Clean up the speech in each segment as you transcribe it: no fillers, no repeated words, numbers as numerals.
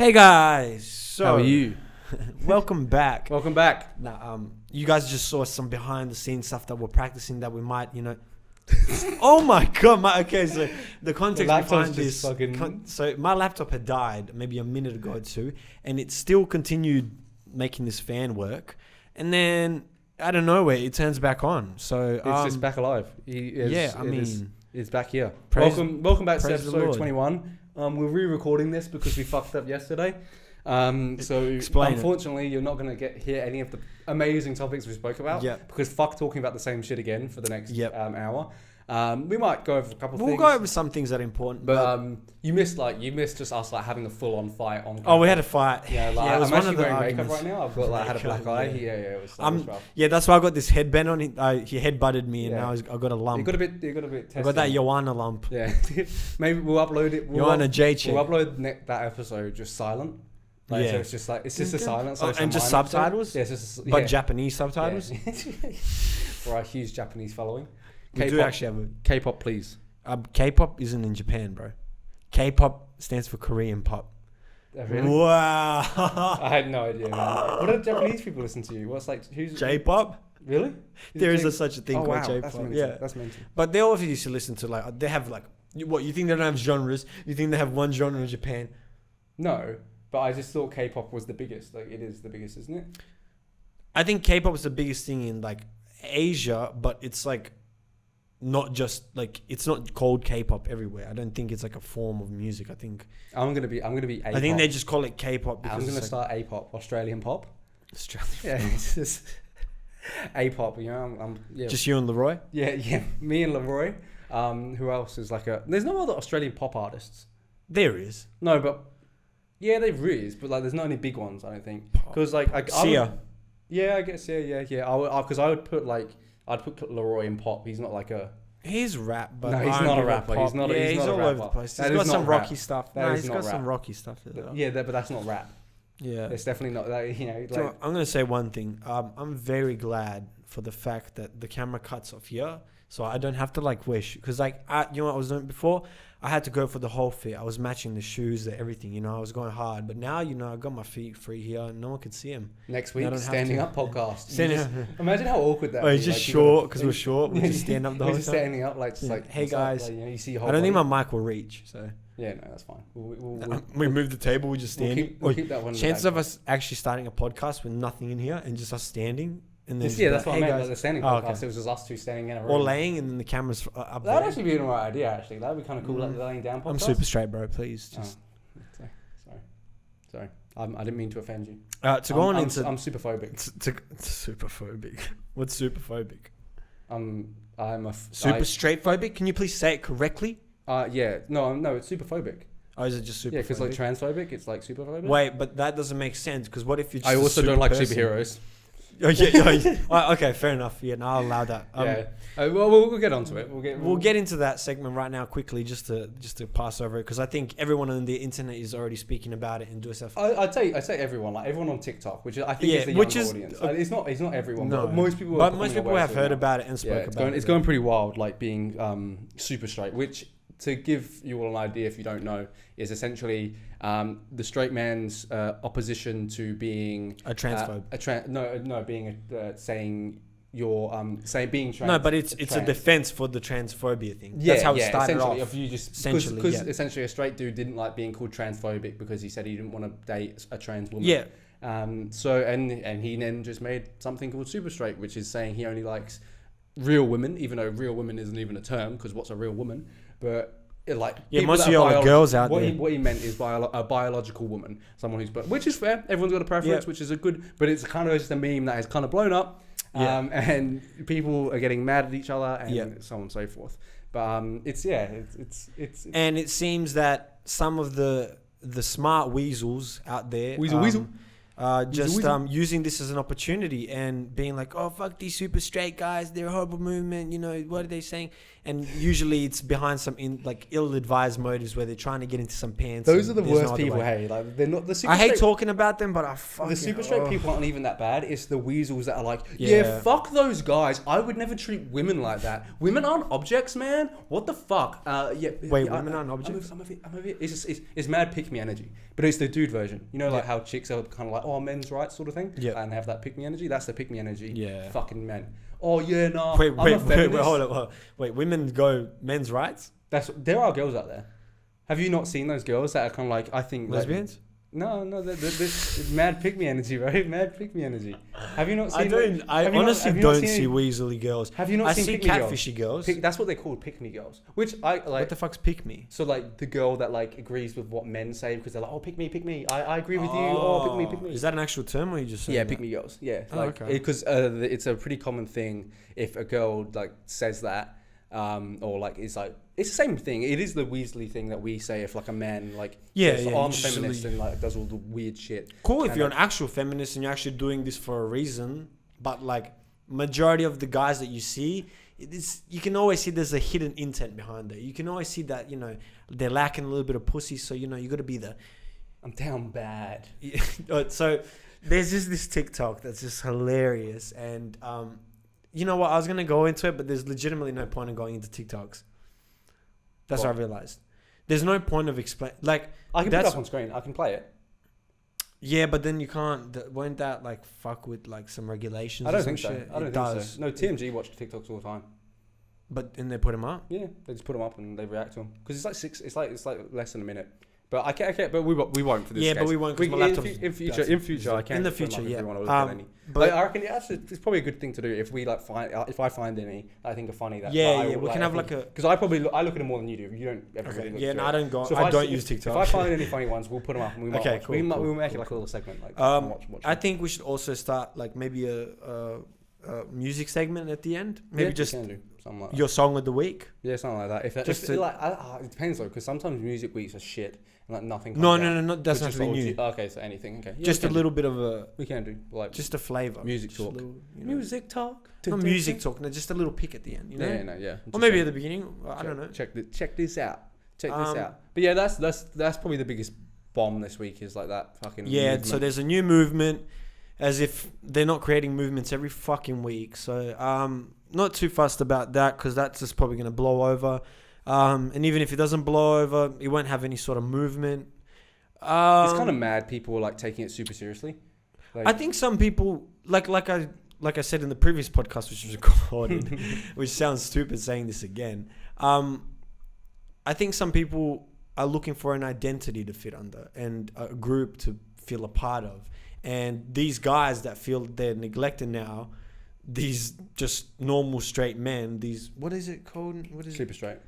Hey guys, so How are you? welcome back. Welcome back. Now, you guys just saw some behind the scenes stuff that we're practicing that we might, Oh my god! Okay, so the context behind this. So my laptop had died maybe a minute ago or two, and it still continued making this fan work, and then out of nowhere it turns back on. So It's just back alive. It's back here. Welcome back to episode 21. We're re-recording this because we fucked up yesterday. Unfortunately, you're not going to hear any of the amazing topics we spoke about. Yep. Because fuck talking about the same shit again for the next hour. We might go over a couple of things. We'll go over some things that are important. But you missed just us having a full-on fight on. Oh, we had a fight. Yeah, I'm actually wearing makeup right now. I've got I had a black eye. Yeah, it was rough. Yeah, that's why I got this headband on. He headbutted me, and now I got a lump. You got a bit. I got that Joanna lump. Yeah, maybe we'll upload it. Joanna J chick. We'll upload that episode just silent. So it's just a silence. And just subtitles. Yeah, but Japanese subtitles. Yeah. For our huge Japanese following. We do actually have a K-pop, please. K-pop isn't in Japan, bro. K-pop stands for Korean pop. Oh, really? Wow. I had no idea, man. What do Japanese people listen to? Who's J-pop? Really? There is such a thing called J-pop. That's mental. But they always used to listen to they have what, you think they don't have genres? You think they have one genre in Japan? No, but I just thought K-pop was the biggest. It is the biggest, isn't it? I think K-pop is the biggest thing in Asia, but it's not just it's not called K-pop everywhere. I don't think it's a form of music. I think I'm gonna be A-pop. I think they just call it K-pop because I'm gonna start A-pop, Australian pop. Australian. Yeah, it's just A-pop. I'm just you and Leroy. Yeah, me and Leroy. Who else is there's no other Australian pop artists. There is. No, but there is, but there's not any big ones. I don't think because Sia. Yeah, I guess yeah. Because I would put I'd put Leroy in pop. He's not He's rap, but no, he's not a rapper. Pop. He's not. Yeah, he's all over the place. He's got some rocky stuff. He's got some rocky stuff. But that's not rap. Yeah, it's definitely not that. So I'm gonna say one thing. I'm very glad for the fact that the camera cuts off here, so I don't have to wear shoes. Because what I was doing before, I had to go for the whole fit. I was matching the shoes, everything. I was going hard. But now, I got my feet free here, and no one can see them. Next week, standing up podcast. Imagine how awkward that. Oh, it's just short because we're short. We just stand up the whole time. Standing up, hey guys. You see. I don't think my mic will reach. So yeah, no, that's fine. We move the table. We just stand. We'll keep that one. Chances of us actually starting a podcast with nothing in here and just us standing. And then that's what I meant. The standing podcast. Okay. It was just us two standing in a room. Or laying, and then the camera's up there. That'd actually be an alright idea. Actually, that'd be kind of cool. Laying down podcast. I'm super straight, bro. Please, just. Sorry. I didn't mean to offend you. I'm super phobic. Super phobic. What's super phobic? I'm a super straight phobic. Can you please say it correctly? Yeah. No. It's super phobic. Oh, is it just super? Yeah, because transphobic, it's super phobic. Wait, but that doesn't make sense. Because what if you're just I also don't like superheroes. Oh, yeah. Okay, fair enough. Yeah, no, I'll allow that. We'll get onto it. We'll get into that segment right now quickly, just to pass over it, because I think everyone on the internet is already speaking about it and do stuff. I'd say everyone, everyone on TikTok, which I think is the young audience. It's not everyone, no. But most people. But most people have heard about it and spoke about it. It's going pretty wild, being super straight, which, to give you all an idea, if you don't know, is essentially the straight man's opposition to being a transphobe. Saying you're being trans. No, but it's a defense for the transphobia thing. That's how it started off. If you just because essentially a straight dude didn't like being called transphobic because he said he didn't want to date a trans woman. Yeah. And he then just made something called super straight, which is saying he only likes real women, even though real woman isn't even a term, because what's a real woman? But most of y'all are girls out there. What he meant is a biological woman, someone which is fair. Everyone's got a preference, which is but it's kind of just a meme that has kind of blown up, and people are getting mad at each other and so on and so forth. But it's and it seems that some of the smart weasels out there, weasel. using this as an opportunity and being like, oh, fuck these super straight guys, they're a horrible movement, what are they saying? And usually it's behind some ill-advised motives where they're trying to get into some pants. Those are the worst people. Hey, like they're not the super. I hate talking about them, but the super straight people aren't even that bad. It's the weasels that are like, yeah, fuck those guys. I would never treat women like that. Women aren't objects, man. What the fuck? Women aren't objects. It's mad pick me energy, but it's the dude version. Like how chicks are kind of like, oh, men's rights sort of thing. Yeah, and they have that pick me energy. That's the pick me energy. Yeah, fucking men. Oh yeah, nah. Wait, hold up. Wait, women go men's rights? There are girls out there. Have you not seen those girls that are kind of like, I think lesbians? No, this mad pick me energy, right? Mad pick me energy. Have you not seen? I honestly don't see weaselly girls. Have you not seen catfishy girls? That's what they call pick me girls. Which I like. What the fuck's pick me? So like the girl that like agrees with what men say because they're like, oh, pick me. I agree with you. Oh, pick me. Is that an actual term or you just saying pick me girls? Yeah, because it's a pretty common thing if a girl like says that. Or like it's the same thing. It is the Weasley thing that we say if like a man like says, I'm a feminist and like does all the weird shit. Cool if you're an actual feminist and you're actually doing this for a reason, but like majority of the guys that you see, you can always see there's a hidden intent behind it. You can always see that they're lacking a little bit of pussy, so you got to be the I'm down bad. So there's just this TikTok that's just hilarious and you know what? I was going to go into it, but there's legitimately no point in going into TikToks. That's what I realized. There's no point of explain. Like, I can put it up on screen. I can play it. Yeah, but then you can't. Won't that like fuck with like some regulations? I don't think so. I don't think so. No, TMG watch TikToks all the time. But and they put them up. Yeah, they just put them up and they react to them because it's like less than a minute. But I can't. But we won't for this. Yeah, case. But we won't because my laptop. In future, I can. In the future, yeah. But I reckon it's probably a good thing to do if we like find if I find any that I think are funny. That we can have like a because I look at them more than you do. You don't ever really look. Yeah, no, I don't go. So I don't use TikTok. If I find any funny ones, we'll put them up and we might. Okay, cool. We'll make it like a little segment. Like watch. I think we should also start like maybe a music segment at the end. Maybe just something like your song of the week. Yeah, something like that. It depends though, because sometimes music weeks are shit. Like nothing. No, that's not really new. Okay, so anything. Okay, yeah, just a little bit of a. We can do like just a flavor. Music talk. Little, music talk. Not music talk. No, just a little pick at the end. Yeah. Or maybe at the beginning. I don't know. Check this out. Check this out. But yeah, that's probably the biggest bomb this week is like that fucking. Yeah. Movement. So there's a new movement, as if they're not creating movements every fucking week. So not too fussed about that because that's just probably gonna blow over. And even if it doesn't blow over, it won't have any sort of movement. It's kind of mad people are like taking it super seriously. Like, I think some people like I said in the previous podcast, which was recorded, which sounds stupid saying this again. I think some people are looking for an identity to fit under and a group to feel a part of. And these guys that feel they're neglected now, these just normal straight men, these what is it called? What is super straight?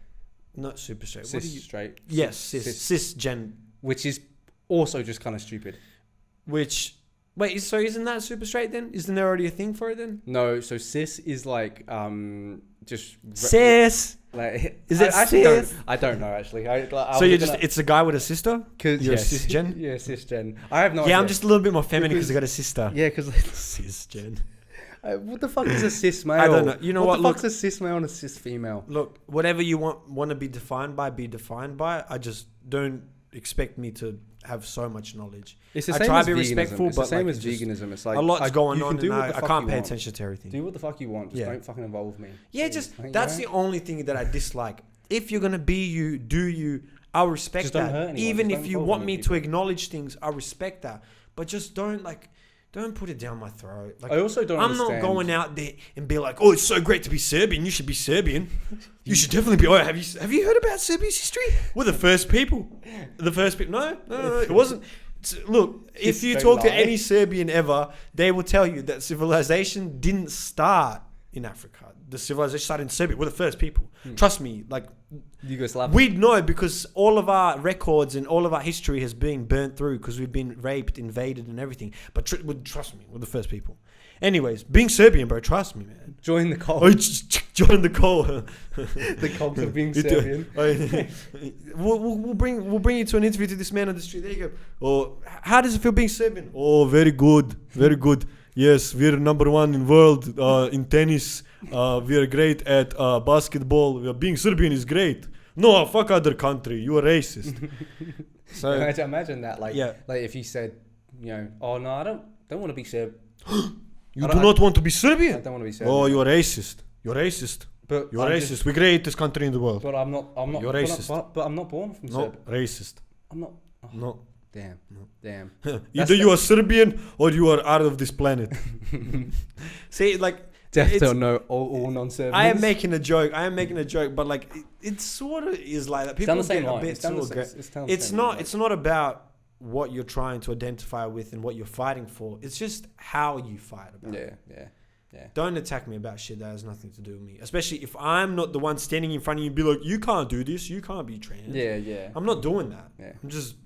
Not super straight. Straight. Yes, cisgen. Which is also just kind of stupid. So isn't that super straight then? Isn't there already a thing for it then? No, so cis is like just cis. Like is it cis? I don't know actually. So you're just it's a guy with a sister? You're cisgen? Yeah, cisgen. I have no idea. Yeah, I'm just a little bit more feminine because I got a sister. Yeah, because cisgen. What the fuck is a cis male? I don't know. You know what? What the fuck's a cis male and a cis female? Look, whatever you want to be defined by, be defined by. I just don't expect me to have so much knowledge. It's the same as veganism. Respectful, it's the same as veganism. It's like a lot's going on, and I can't pay attention to everything. Do what the fuck you want. Just don't fucking involve me. Yeah, just that's the only thing that I dislike. If you're gonna be you, do you? I respect that. Even if you want me to acknowledge things, I respect that. But just don't put it down my throat. Like, I also don't understand. I'm not going out there and be like, oh, it's so great to be Serbian. You should be Serbian. You should definitely be. Oh, have you heard about Serbia's history? We're the first people. No. It wasn't. Look, if you talk to any Serbian ever, they will tell you that civilization didn't start in Africa. The civilization started in Serbia. We're the first people. Trust me. Like, Yugoslavia. We'd know because all of our records and all of our history has been burnt through because we've been raped, invaded and everything. But trust me, we're the first people. Anyways, being Serbian, bro, trust me, man. Join the cult. Join the cult. The cult of being Serbian. We'll bring you to an interview to this man on the street. There you go. Oh, how does it feel being Serbian? Oh, very good, very good. Yes, we're number one in world in tennis. We are great at basketball. Being Serbian is great. No, fuck other country. You are racist. So imagine that. Like if you said, oh no, I don't want to be Serb. You do not want to be Serbian? I don't want to be Serbian. Oh, you're racist. You're racist. But you're racist. We're greatest country in the world. But I'm not. You're racist. But I'm not born from Serbia. Racist. I'm not. Oh, no. Damn. Either you are Serbian or you are out of this planet. See, like. Death don't know all non-Serbians. I am making a joke, but like it sort of is like that. People get a bit too aggressive. It's not about what you're trying to identify with and what you're fighting for. It's just how you fight about it. Yeah. Don't attack me about shit that has nothing to do with me. Especially if I'm not the one standing in front of you and be like, you can't do this, you can't be trans. Yeah. I'm not doing that. Yeah. I'm just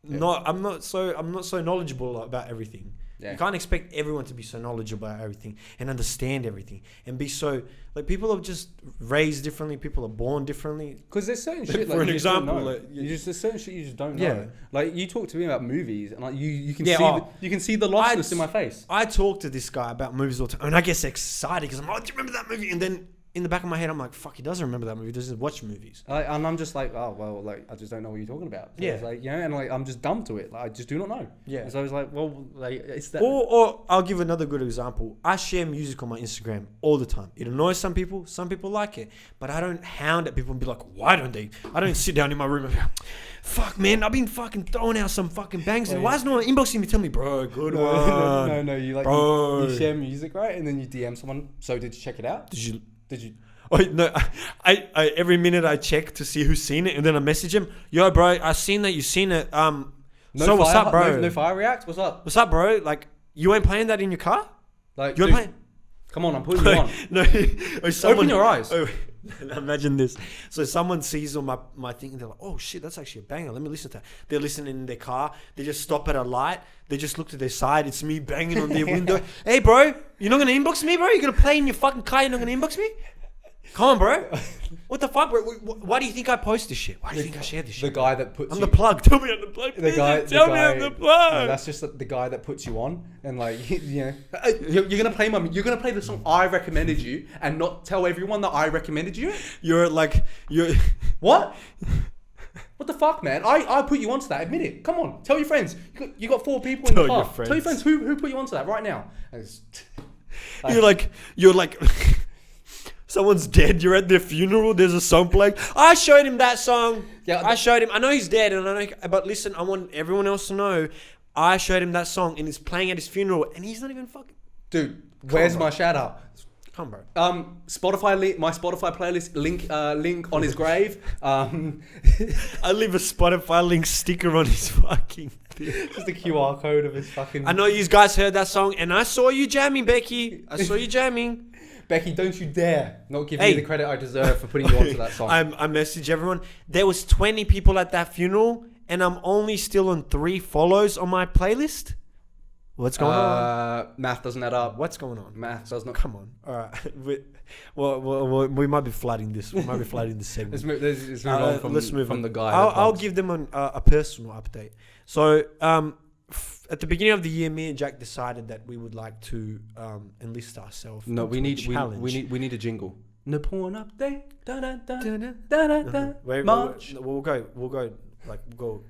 I'm not so knowledgeable about everything. Yeah. You can't expect everyone to be so knowledgeable about everything and understand everything and be so like people are just raised differently. People are born differently. Because there's certain shit. For like an example, there's certain shit you just don't know. Yeah. Like you talk to me about movies and like you can see the lostness in my face. I talk to this guy about movies all the time and I get excited because I'm like, do you remember that movie? And then in the back of my head, I'm like, fuck, he doesn't remember that movie. He doesn't watch movies. And I'm just like, oh, well, like, I just don't know what you're talking about. So it's like, and like, I'm just dumb to it. Like, I just do not know. Yeah. And so I was like, well, like, it's that. Or I'll give another good example. I share music on my Instagram all the time. It annoys some people like it. But I don't hound at people and be like, why don't they? I don't sit down in my room and be like, fuck, man, I've been fucking throwing out some fucking bangs. Why is no one inboxing me tell me, bro, good one? No, you like, you share music, right? And then you DM someone, so did you check it out? Did you? Oh no! I every minute I check to see who's seen it, and then I message him. Yo, bro, I seen that you seen it. What's up, bro? No fire react. What's up? What's up, bro? Like, you ain't playing that in your car? Like, you ain't playing? Come on, I'm putting you on. No, open your eyes. Imagine this. So someone sees on my thing and they're like, oh shit, that's actually a banger. Let me listen to that. They're listening in their car. They just stop at a light. They just look to their side. It's me banging on their window. Hey, bro, you're not gonna inbox me, bro? You're gonna play in your fucking car. You're not gonna inbox me? Come on, bro. What the fuck, bro? Why do you think I post this shit? Why do you think I share this shit? The guy that puts I'm the plug. Tell me I'm the plug. Tell me I'm the plug. No, that's just the guy that puts you on and like, you're gonna play the song I recommended you and not tell everyone that I recommended you. You're what? What the fuck, man? I put you onto that. Admit it. Come on, tell your friends. You got 4 people in the car. Tell your friends who put you onto that right now. You're like. Someone's dead. You're at their funeral. There's a song playing. I showed him that song. Yeah, I showed him. I know he's dead, but listen, I want everyone else to know. I showed him that song, and it's playing at his funeral, and he's not even fucking. Dude, where's my shout out? Come, bro. Spotify my Spotify playlist link on his grave. I leave a Spotify link sticker on his fucking. Just the QR code of his fucking. I know you guys heard that song, and I saw you jamming, Becky. I saw you jamming. Becky, don't you dare not give me the credit I deserve for putting you onto that song. I message everyone. There was 20 people at that funeral, and I'm only still on 3 follows on my playlist. What's going on? Math doesn't add up. What's going on? Math does not. Come on. All right. We might be flooding this. We might be flooding this segment. Let's move on from the guy. I'll give them a personal update. So, at the beginning of the year, me and Jack decided that we would like to enlist ourselves. No, we need a jingle. No porn update. Da da da da da da. March. We'll go.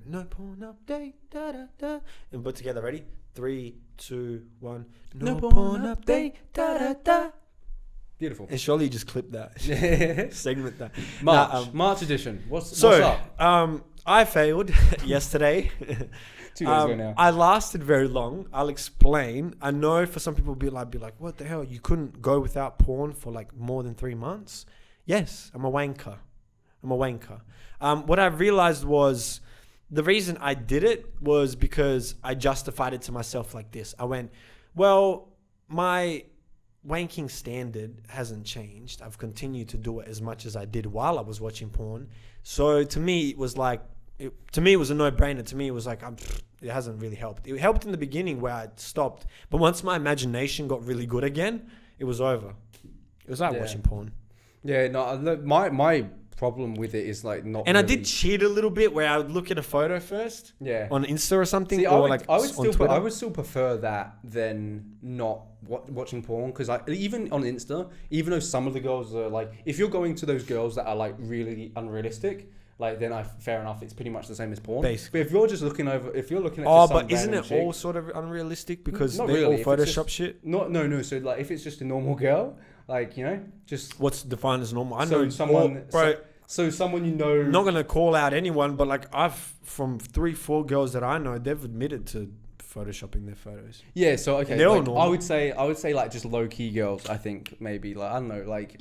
No porn update. Da da da. And put together. Ready? 3, 2, 1. No porn update. Da da da. Beautiful. And surely you just clip that. Segment that. March edition. What's up? I failed yesterday. 2 days ago now. I lasted very long. I'll explain. I know for some people be like, what the hell? You couldn't go without porn for like more than 3 months? Yes, I'm a wanker. What I realized was the reason I did it was because I justified it to myself like this. I went, well, my wanking standard hasn't changed. I've continued to do it as much as I did while I was watching porn. So to me, it was like, to me, it was a no-brainer. To me, it was like, it hasn't really helped. It helped in the beginning where I stopped. But once my imagination got really good again, it was over. It was like watching porn. Yeah, no, look, my problem with it is like not. And really... I did cheat a little bit where I would look at a photo first. Yeah. On Insta or something. See, or I would still prefer that than not watching porn, because even on Insta, even though some of the girls are like, if you're going to those girls that are like really unrealistic, like then fair enough, it's pretty much the same as porn. Basically. But if you're just looking at but isn't it all sort of unrealistic because they're all Photoshop shit? No. So like if it's just a normal girl, like, you know, just what's defined as normal? I so know someone, bro. So someone, you know, I'm not gonna call out anyone, but like from 3-4 girls that I know, they've admitted to photoshopping their photos. Yeah, so okay, they're all like, normal. I would say like just low key girls. I think maybe like, I don't know, like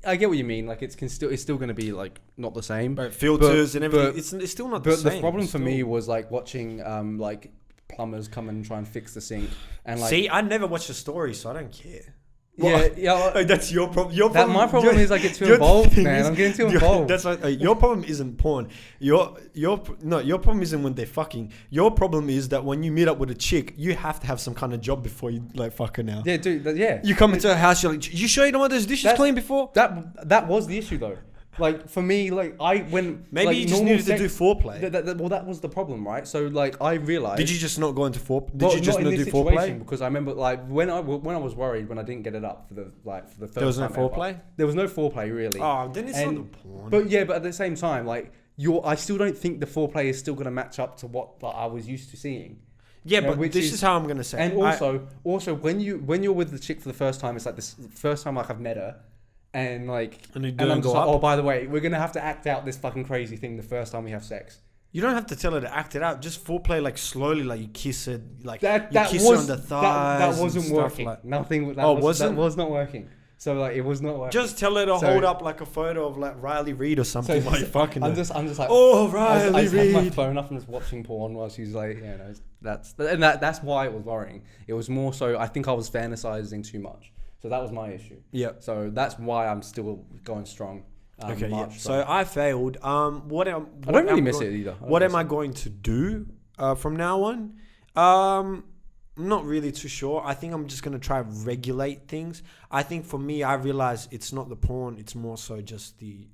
I get what you mean. Like it's still going to be like not the same. But filters and everything, it's still not the same. But the problem for me was like watching like plumbers come and try and fix the sink. And like, see, I never watch the story, so I don't care. Yeah. Like, that's your problem. My problem is I get too involved, man. I'm getting too involved. That's like, your problem isn't porn. Your problem isn't when they're fucking. Your problem is that when you meet up with a chick, you have to have some kind of job before you like fuck her now. Yeah, dude. Yeah. You come into her house, you're like, you sure you don't want those dishes clean before? That was the issue though. Like for me, like maybe you just needed to do foreplay. Well, that was the problem, right? So like I realized. Did you just not go into foreplay? Did you just not do foreplay? Because I remember like when I was worried when I didn't get it up for the first time. There was no foreplay. There was no foreplay really. Oh, then it's not the porn. But at the same time, like I still don't think the foreplay is still gonna match up to what I was used to seeing. Yeah, but this is how I'm gonna say. And also when you're with the chick for the first time, it's like this first time like I've met her. And like, and I'm just like, oh, by the way, we're gonna have to act out this fucking crazy thing the first time we have sex. You don't have to tell her to act it out. Just foreplay, like slowly, like you kiss her, like you kiss her on the thighs. That wasn't working. Like, nothing. That was not working. So like, it was not working. Just tell her to hold up like a photo of like Riley Reid or something while you're fucking. I'm just like, oh, Riley Reid. I have my phone up and just watching porn while she's like, that's why it was worrying. It was more so I think I was fantasizing too much. So that was my issue. Yeah. So that's why I'm still going strong. Okay. Yeah. So I failed. I don't really miss it either. What am I going to do from now on? I'm not really too sure. I think I'm just going to try to regulate things. I think for me, I realize it's not the porn. It's more so just the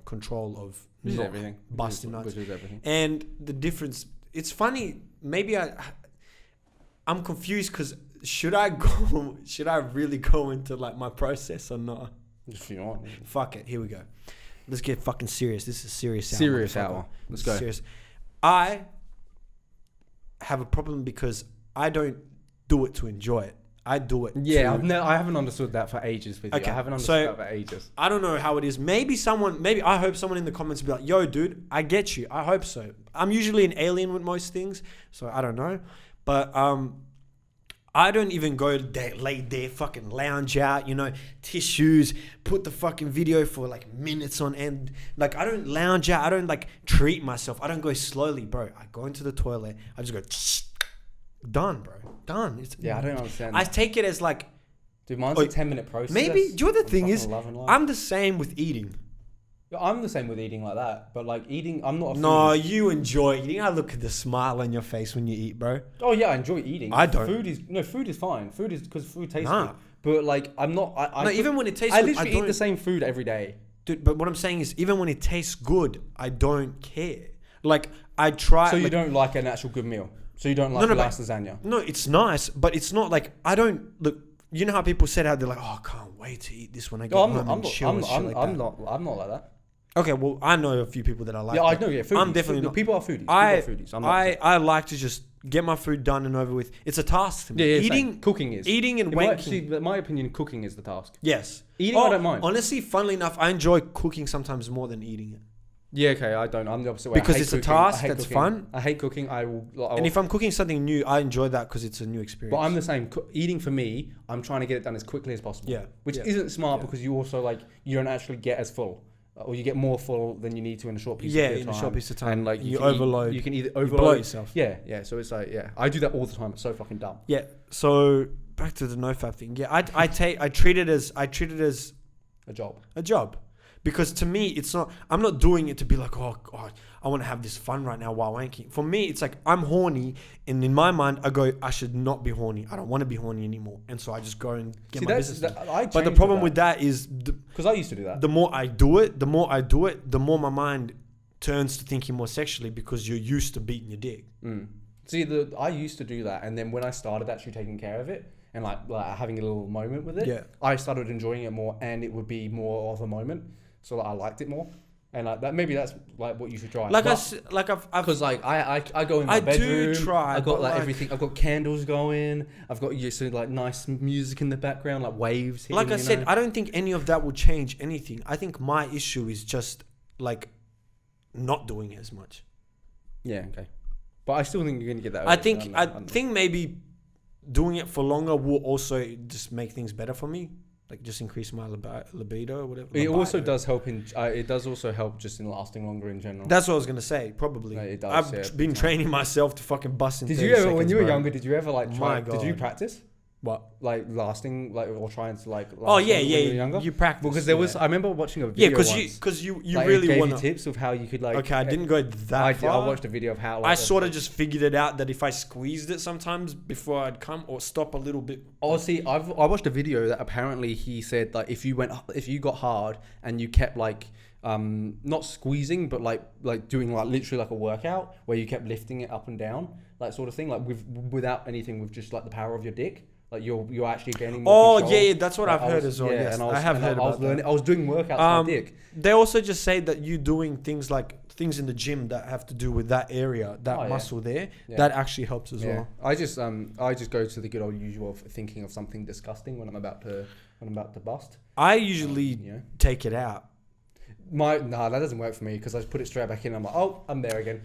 control of everything. Busting nuts. Which is everything. And the difference. It's funny. Maybe I'm confused because. Should I really go into like my process or not? If you want. Fuck it. Here we go. Let's get fucking serious. This is serious hour. Serious hour. Let's go. Serious. I have a problem because I don't do it to enjoy it. I do it. Yeah, I haven't understood that for ages with you. I haven't understood that for ages. I don't know how it is. Maybe I hope someone in the comments will be like, yo, dude, I get you. I hope so. I'm usually an alien with most things, so I don't know. But I don't even go lay there, fucking lounge out, tissues, put the fucking video for like minutes on end. Like I don't lounge out. I don't like treat myself. I don't go slowly, bro. I go into the toilet. I just go, done, bro. Done. I don't understand. I take it as like, dude, mine's a 10-minute process. Maybe, do you know what the thing is? I'm the same with eating. I'm the same with eating like that, but like eating, I'm not a foodie. No, you enjoy eating. I look at the smile on your face when you eat, bro. Oh yeah, I enjoy eating. I don't. Food is fine. Food is because food tastes good. But like, I'm not. Even when it tastes good, I literally eat the same food every day. Dude, but what I'm saying is, even when it tastes good, I don't care. Like, I try. So you don't like an actual good meal? So you don't like nice lasagna? No, it's nice, but it's not like I don't look. You know how people said how they're like, oh, I can't wait to eat this when I get home and chill and shit like that. I'm not like that. Okay, well, I know a few people that I like. Yeah, I know. Yeah, foodies. I'm definitely not. People are foodies. I like to just get my food done and over with. It's a task to me. Yeah, cooking is. Eating and wanking. In my opinion, cooking is the task. Yes. Eating, I don't mind. Honestly, funnily enough, I enjoy cooking sometimes more than eating it. Yeah, okay, I don't. I'm the opposite way. Because it's a task that's fun. I hate cooking. And if I'm cooking something new, I enjoy that because it's a new experience. But I'm the same. Eating for me, I'm trying to get it done as quickly as possible. Yeah. Which isn't smart because you also you don't actually get as full. Or you get more full than you need to in a short piece of time. Yeah, in a short piece of time. And like you overload. You can either overload. You blow yourself. Yeah. So it's like, I do that all the time. It's so fucking dumb. Yeah. So back to the nofap thing. Yeah, I treat it as a job. A job. Because to me, it's not. I'm not doing it to be like, oh God, I want to have this fun right now while wanking. For me, it's like I'm horny, and in my mind, I go, I should not be horny. I don't want to be horny anymore, and so I just go and get my business done. But the problem with that is, because I used to do that. The more I do it, the more my mind turns to thinking more sexually because you're used to beating your dick. See, I used to do that, and then when I started actually taking care of it and like having a little moment with it, I started enjoying it more, and it would be more of a moment. So I liked it more, and like that. Maybe that's like what you should try. I've because like I go in my bedroom. Do try. I've got like everything. I've got candles going. I've got like nice music in the background, like waves. Hitting, like I said, I don't think any of that will change anything. I think my issue is just like not doing it as much. Yeah. Okay. But I still think you're gonna get that. I think maybe doing it for longer will also just make things better for me. Like just increase my libido or whatever. It also does help it does also help just in lasting longer in general. That's what I was gonna say. Probably. No, it does, I've been training myself to fucking bust in. Did you ever, when you were younger, did you ever like try? Did you practice? What? Like lasting, like or trying to like. Oh yeah. You practice. Because there was, I remember watching a video. Yeah, because you like, really want tips of how you could like. Okay, I didn't go that far. I watched a video of how. Like, I sort of just figured it out that if I squeezed it sometimes before I'd come or stop a little bit. Oh, see, I watched a video that apparently he said like if you got hard and you kept like not squeezing but like doing like literally like a workout where you kept lifting it up and down like sort of thing like without anything with just like the power of your dick. Like you're actually gaining more control. Yeah, that's what I've heard as well. Yeah, yes, I have heard about that. I was doing workouts on my dick. They also just say that you doing things in the gym that have to do with that area, that muscle there, that actually helps as well. I just go to the good old usual of thinking of something disgusting when I'm about to bust. I usually take it out. That doesn't work for me because I just put it straight back in. And I'm like, oh, I'm there again.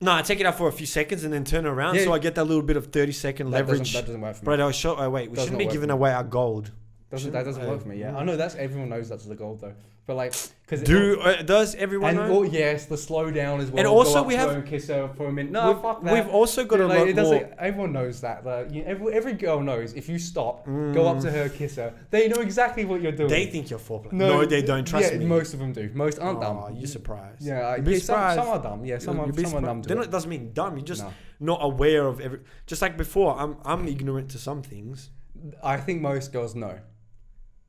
No, I take it out for a few seconds and then turn around, so I get that little bit of 30-second leverage. That doesn't work for me. Bro, wait, we shouldn't be giving away our gold. That doesn't work for me. Yeah, I know everyone knows that's the gold though. But like, does everyone know? Oh yes, the slow down as well. And also we have and kiss her for a minute. No, fuck that. We've also got a lot more. Everyone knows that. Every girl knows if you stop, go up to her, kiss her. They know exactly what you're doing. They think you're foreplay. No, they don't. Trust me. Most of them do. Most aren't dumb. Oh, you're surprised. Yeah, you'd be surprised. Some are dumb. Yeah, some are dumb. Then it doesn't mean dumb. You're just not aware of every. Just like before, I'm ignorant to some things. I think most girls know.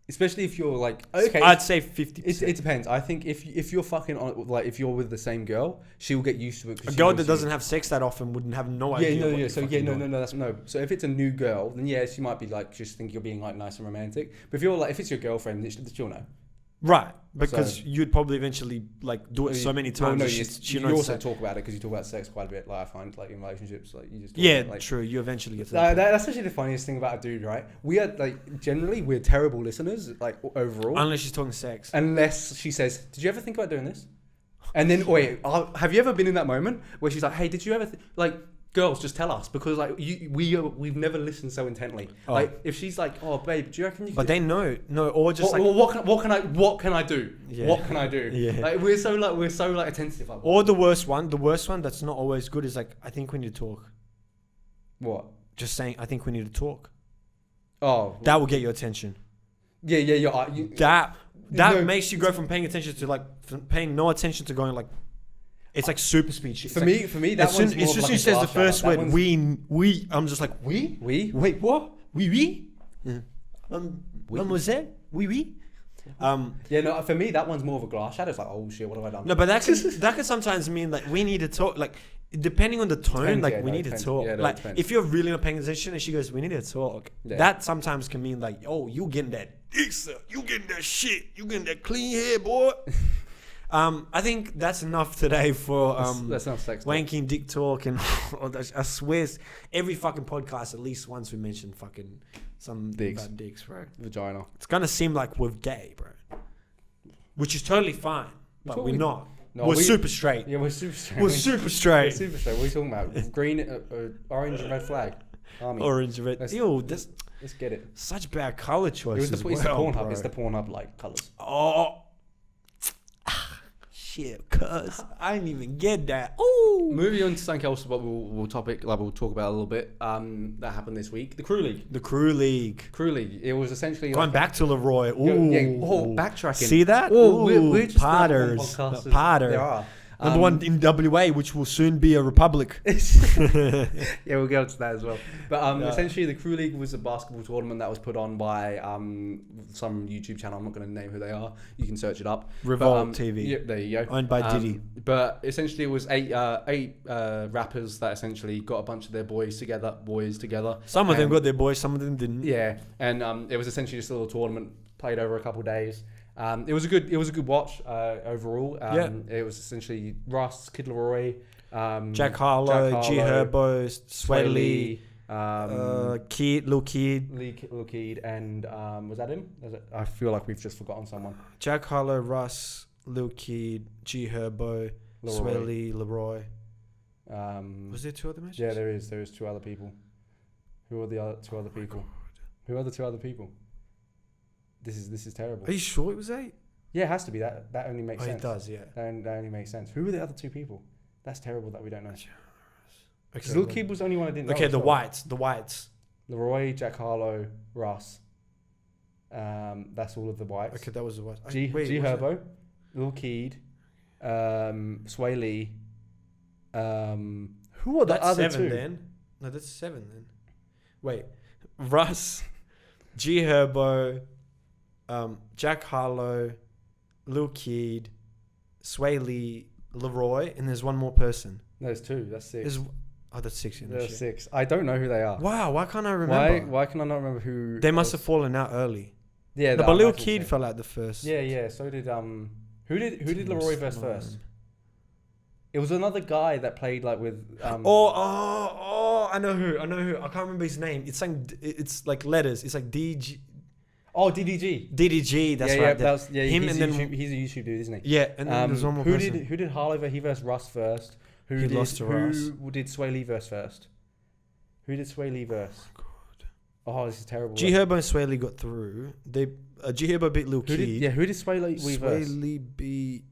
Especially if you're like, okay, I'd say 50%. It depends. I think if you're fucking on, like if you're with the same girl, she will get used to it. A girl that doesn't have sex that often wouldn't have no idea. So if it's a new girl, then she might be like just think you're being like nice and romantic. But if it's your girlfriend, she'll know. Right, because you'd probably eventually like do it so many times. Well, you also talk about it because you talk about sex quite a bit. Like I find, like in relationships, like you just talk about, like, true. You eventually get to that's actually the funniest thing about a dude, right? We are like generally we're terrible listeners, like overall. Unless she's talking sex. Unless she says, "Did you ever think about doing this?" And then wait, have you ever been in that moment where she's like, "Hey, did you ever like?" Girls, just tell us because like we've never listened so intently. Oh. Like if she's like, "Oh, babe, do you reckon you?" But they know, or just what can I do? Yeah. What can I do? Yeah. Like we're so attentive. Like, or the worst one that's not always good is like, I think we need to talk. What? Just saying, I think we need to talk. Oh, that will get your attention. Yeah. That makes you go from paying attention to like paying no attention to going like. It's like super speech. For me, that one's more it's just like who says the first word. We. I'm just like we. Wait, what? We. Mademoiselle. We. For me, that one's more of a glass shadow. It's like, oh shit, what have I done? No, but that can sometimes mean like we need to talk. Like depending on the tone, we need to talk. Yeah, like if you're really not paying attention and she goes, we need to talk. Yeah. That sometimes can mean like, oh, you getting that dick suck, you getting that shit, you getting that clean hair, boy. I think that's enough today for that's enough sex wanking dick talk and I swear every fucking podcast at least once we mention fucking some dicks. About dicks, bro. Vagina. It's gonna seem like we're gay, bro, which is totally fine, but we're not. No, we're super straight. Yeah, we're super straight. We're super straight. We're super straight. What are you talking about? Green, orange, and red flag. Army. Orange, red. Let's get it. Such bad color choices. It's the Pornhub. It's the Pornhub like colors. Oh. shit, cuz I didn't even get that. Ooh. Moving on to something else, what we'll talk about a little bit. That happened this week. The Crew League. It was essentially going back to Leroy. Ooh. Backtracking. See that? Oh, we're just Potters. Potter. There are. Number one in WA, which will soon be a republic. Yeah, we'll get into that as well. But essentially, the Crew League was a basketball tournament that was put on by some YouTube channel. I'm not going to name who they are. You can search it up. Revolt TV. Yeah, there you go. Owned by Diddy. But essentially, it was eight rappers that essentially got a bunch of their boys together. Some of them got their boys, some of them didn't. Yeah, and it was essentially just a little tournament played over a couple of days. It was a good watch overall. It was essentially Ras, Kid Leroy, Jack Harlow, G Herbo, Sway Lee, Lil Kid, and was that him? I feel like we've just forgotten someone. Jack Harlow, Russ, Lil Kid, G Herbo, Sway Lee, Leroy. Was there two other matches? Yeah, there is. There is two other people. Who are the two other people? Who are the two other people? This is terrible. Are you sure it was 8? Yeah, it has to be. That only makes sense. It does, yeah. That only makes sense. Who were the other two people? That's terrible that we don't know. Okay, Lil Kid was the only one I didn't know. Okay, the whites. Leroy, Jack Harlow, Russ. That's all of the whites. Okay, that was the whites. G Herbo, Lil Kid, Sway Lee. Who are the other 7 two? Then? No, that's 7 then. Wait, Russ, G Herbo, Jack Harlow, Lil Kid, Sway Lee, Leroy, and there's one more person. No, there's 2. That's 6. That's 6. There's 6. I don't know who they are. Wow, why can't I remember? Why can I not remember who? They must have fallen out early. Yeah, no, but Lil Kid fell out the first. Yeah. So did who did Leroy verse first? It was another guy that played like with. I know who. I can't remember his name. It's like letters. It's like DG. Oh, DDG. DDG. That's right. Yeah, him, and then he's a YouTube dude, isn't he? Yeah, and then there's one more person. Who did Harlow? He versed Russ first. Who did Sway Lee verse first? Who did Sway Lee verse? Oh, this is terrible. G Herbo and Sway Lee got through. G Herbo beat Lil Kid. Who did Sway Lee verse? Sway Lee beat.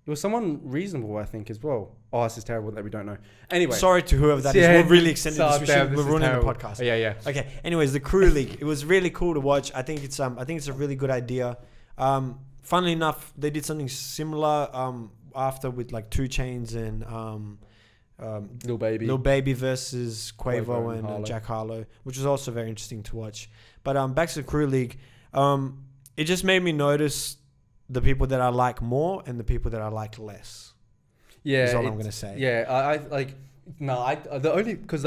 It was someone reasonable, I think, as well. Oh, this is terrible that we don't know. Anyway. Sorry to whoever that is. We're really extended this. We're ruining the podcast. Yeah. Okay. Anyways, the Crew League. It was really cool to watch. I think it's a really good idea. Funnily enough, they did something similar after with like 2 Chainz and Lil Baby versus Quavo and Jack Harlow, which was also very interesting to watch. But back to the Crew League. It just made me notice the people that I like more and the people that I like less. Yeah, is all I'm gonna say. Yeah, the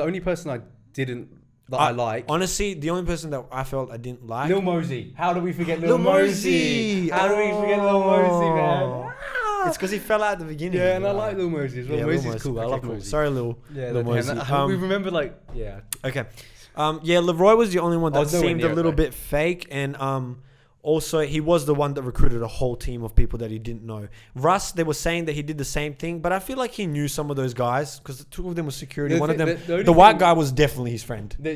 only person I didn't I like. Honestly, the only person that I felt I didn't like. Lil Mosey. How do we forget Lil Mosey? How do we forget Lil Mosey, man? It's because he fell out at the beginning. Yeah, and I like Lil Mosey as well. Mosey's cool. I love Mosey. Sorry, Lil Mosey. We remember Okay. Leroy was the only one that seemed a little bit fake, and also, he was the one that recruited a whole team of people that he didn't know. Russ, they were saying that he did the same thing, but I feel like he knew some of those guys because 2 of them were security. One of them, the white guy, was definitely his friend. The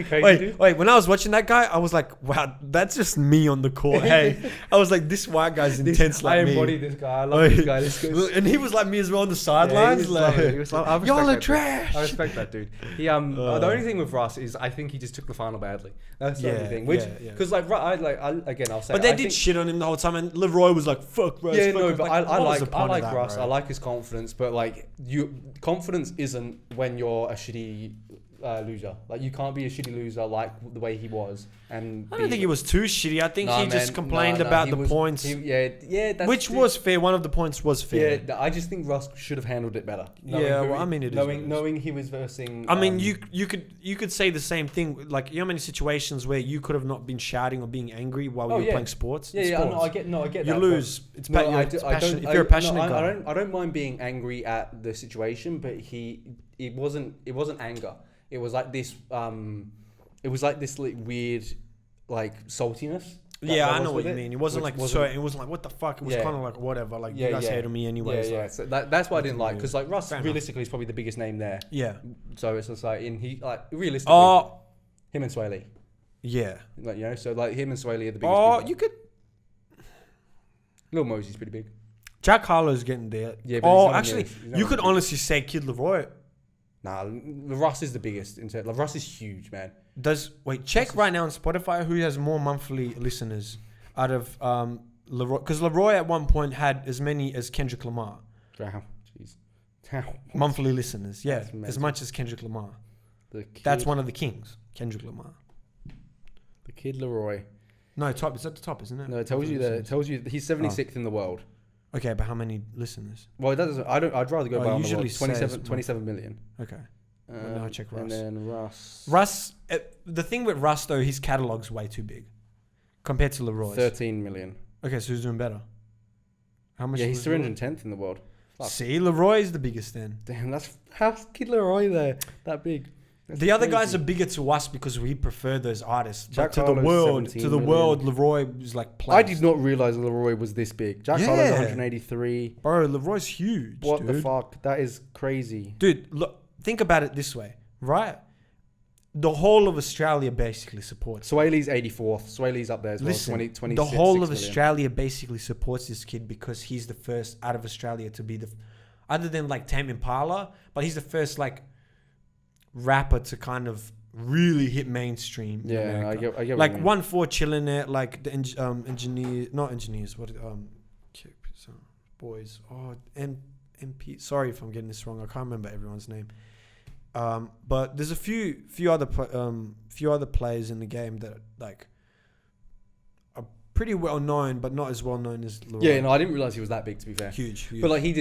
crazy dude. Wait. When I was watching that guy, I was like, "Wow, that's just me on the court." Hey, I was like, "This white guy's intense like me." I embody this guy. I love this guy. And he was like me as well on the sidelines. Y'all are trash. I respect that dude. The only thing with Russ is I think he just took the final badly. That's the only thing. Because I'll say. But they did shit on him the whole time, and Leroy was like, "Fuck, Russ." Yeah, no, but I like Russ. I like his confidence, but like confidence isn't when you're a shitty loser. Like you can't be a shitty loser like the way he was. And I don't think he was too shitty. I think he just complained about the points. Which was fair. One of the points was fair. Yeah, I just think Russ should have handled it better. Knowing he was versing. I mean, you could say the same thing. Like, you know, many situations where you could have not been shouting or being angry while you were playing sports. I get that. You lose. It's passion. If you're a passionate guy, I don't mind being angry at the situation, but it wasn't anger. It was like this. It was like this weird, like saltiness. Yeah, I know what you mean. It wasn't like so. It wasn't like what the fuck. It was kind of like whatever. Like you guys hated me anyways. Yeah. So that's what I didn't like because like Russ realistically is probably the biggest name there. Yeah. So it's just like realistically, him and Sway Lee. Yeah. Like so like him and Sway Lee are the biggest. You could. Lil Mosey's pretty big. Jack Harlow's getting there. Yeah, but actually, you could honestly say Kid Leroy. Nah, Russ is the biggest. Russ is huge, man. Check right now on Spotify who has more monthly listeners out of Leroy. Because Leroy at one point had as many as Kendrick Lamar. Wow, jeez. Monthly listeners, yeah. As much as Kendrick Lamar. That's one of the kings, Kendrick Lamar. The Kid Leroy. No, it's at the top, isn't it? No, it tells you he's 76th in the world. Okay, but how many listeners? Well, it doesn't. I'd rather go by on the world. 27 million. Okay. Now I check Russ. And then Russ. Russ, the thing with Russ though, his catalog's way too big compared to Leroy's. 13 million. Okay, so who's doing better? How much? Yeah, he's 310th in the world. See, Leroy's the biggest then. Damn, how's Kid Leroy there? That big. That's the other guys are bigger to us because we prefer those artists. Jack But to the world, Leroy is like. I did not realize Leroy was this big. Jack Harlow's 183. Bro, Leroy's huge. What the fuck? That is crazy, dude. Look, think about it this way, right? The whole of Australia basically supports. Swaley's 84th. Swaley's up there as well. Listen, the whole of Australia basically supports this kid because he's the first out of Australia to be the, other than like Tame Impala, but he's the first like rapper to kind of really hit mainstream. Yeah, I get like 1-4 chilling there, like the boys. Oh, MP. Sorry if I'm getting this wrong. I can't remember everyone's name. But there's a few other players in the game that like are pretty well known, but not as well known as Leroy. Yeah, no, I didn't realize he was that big. To be fair, huge. But like he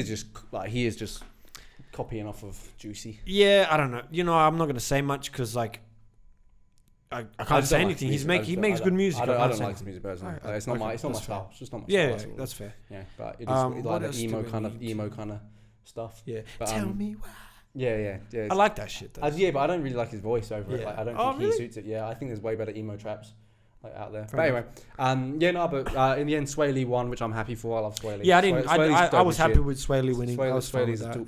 is just copying off of Juicy. Yeah, I don't know. You know, I'm not gonna say much because like I can't say anything. He makes good music. I don't like his music personally. It's not my style. It's just not my style. Yeah, that's fair. Yeah, but it is like the emo kind of stuff. Yeah. But, Tell me why. Yeah. I like that shit though. Yeah, but I don't really like his voice over it. Like, I don't think really? he suits it. Yeah, I think there's way better emo traps like out there. But anyway, in the end, Swaley won, which I'm happy for. I love Swaley. Yeah, I was happy with Swaley winning.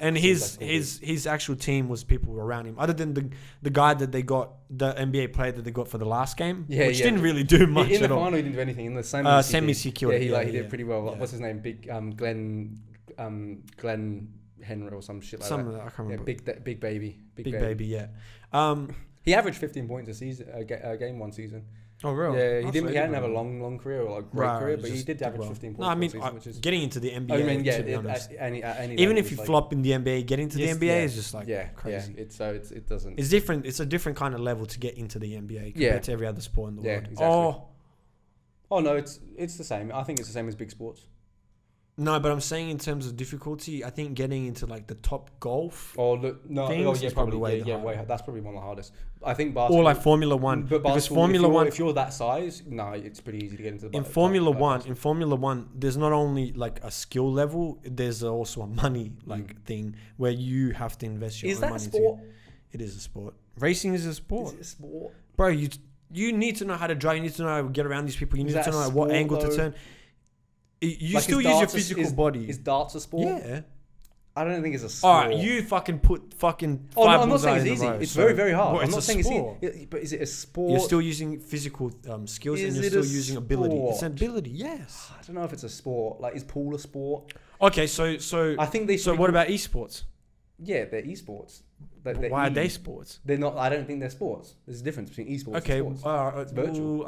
And his actual team was people around him, other than the guy that they got, the NBA player that they got for the last game, which didn't really do much. In the final, he didn't do anything. In the semi, he killed. Yeah, he did pretty well. What's his name? Big Glenn Henry or some shit like that. I can't remember. Big baby. Yeah. He averaged 15 points a game one season. Oh, really? Yeah, he didn't have a long career or a great career, but he did average 15 points. No, I mean, season, which is getting into the NBA. I mean, to be honest, even if you flop in the NBA, getting into the NBA is just like crazy. Yeah, it doesn't. It's different. It's a different kind of level to get into the NBA compared to every other sport in the world. Exactly. Oh no, it's the same. I think it's the same as big sports. No, but I'm saying in terms of difficulty, I think getting into like the top golf. That's probably one of the hardest. I think basketball or like Formula One. But because Formula One, if you're that size, it's pretty easy to get into the. In Formula One, there's not only like a skill level, there's also a money thing where you have to invest your own money. Is that a sport? It is a sport. Racing is a sport. Is it a sport, bro? You need to know how to drive. You need to know how to get around these people. You need to know what angle to turn. You still use your physical body. Is darts a sport? Yeah. I don't think it's a sport. Alright, you fucking put fucking five I'm not saying it's easy. It's very, very hard. I'm not saying it's easy. But is it a sport? You're still using physical skills and you're still using ability. It's an ability, yes. I don't know if it's a sport. Like, is pool a sport? Okay, so I think they. So what about esports? Yeah, they're esports. Why are they sports? They're not. I don't think they're sports. There's a difference between esports and sports. It's virtual.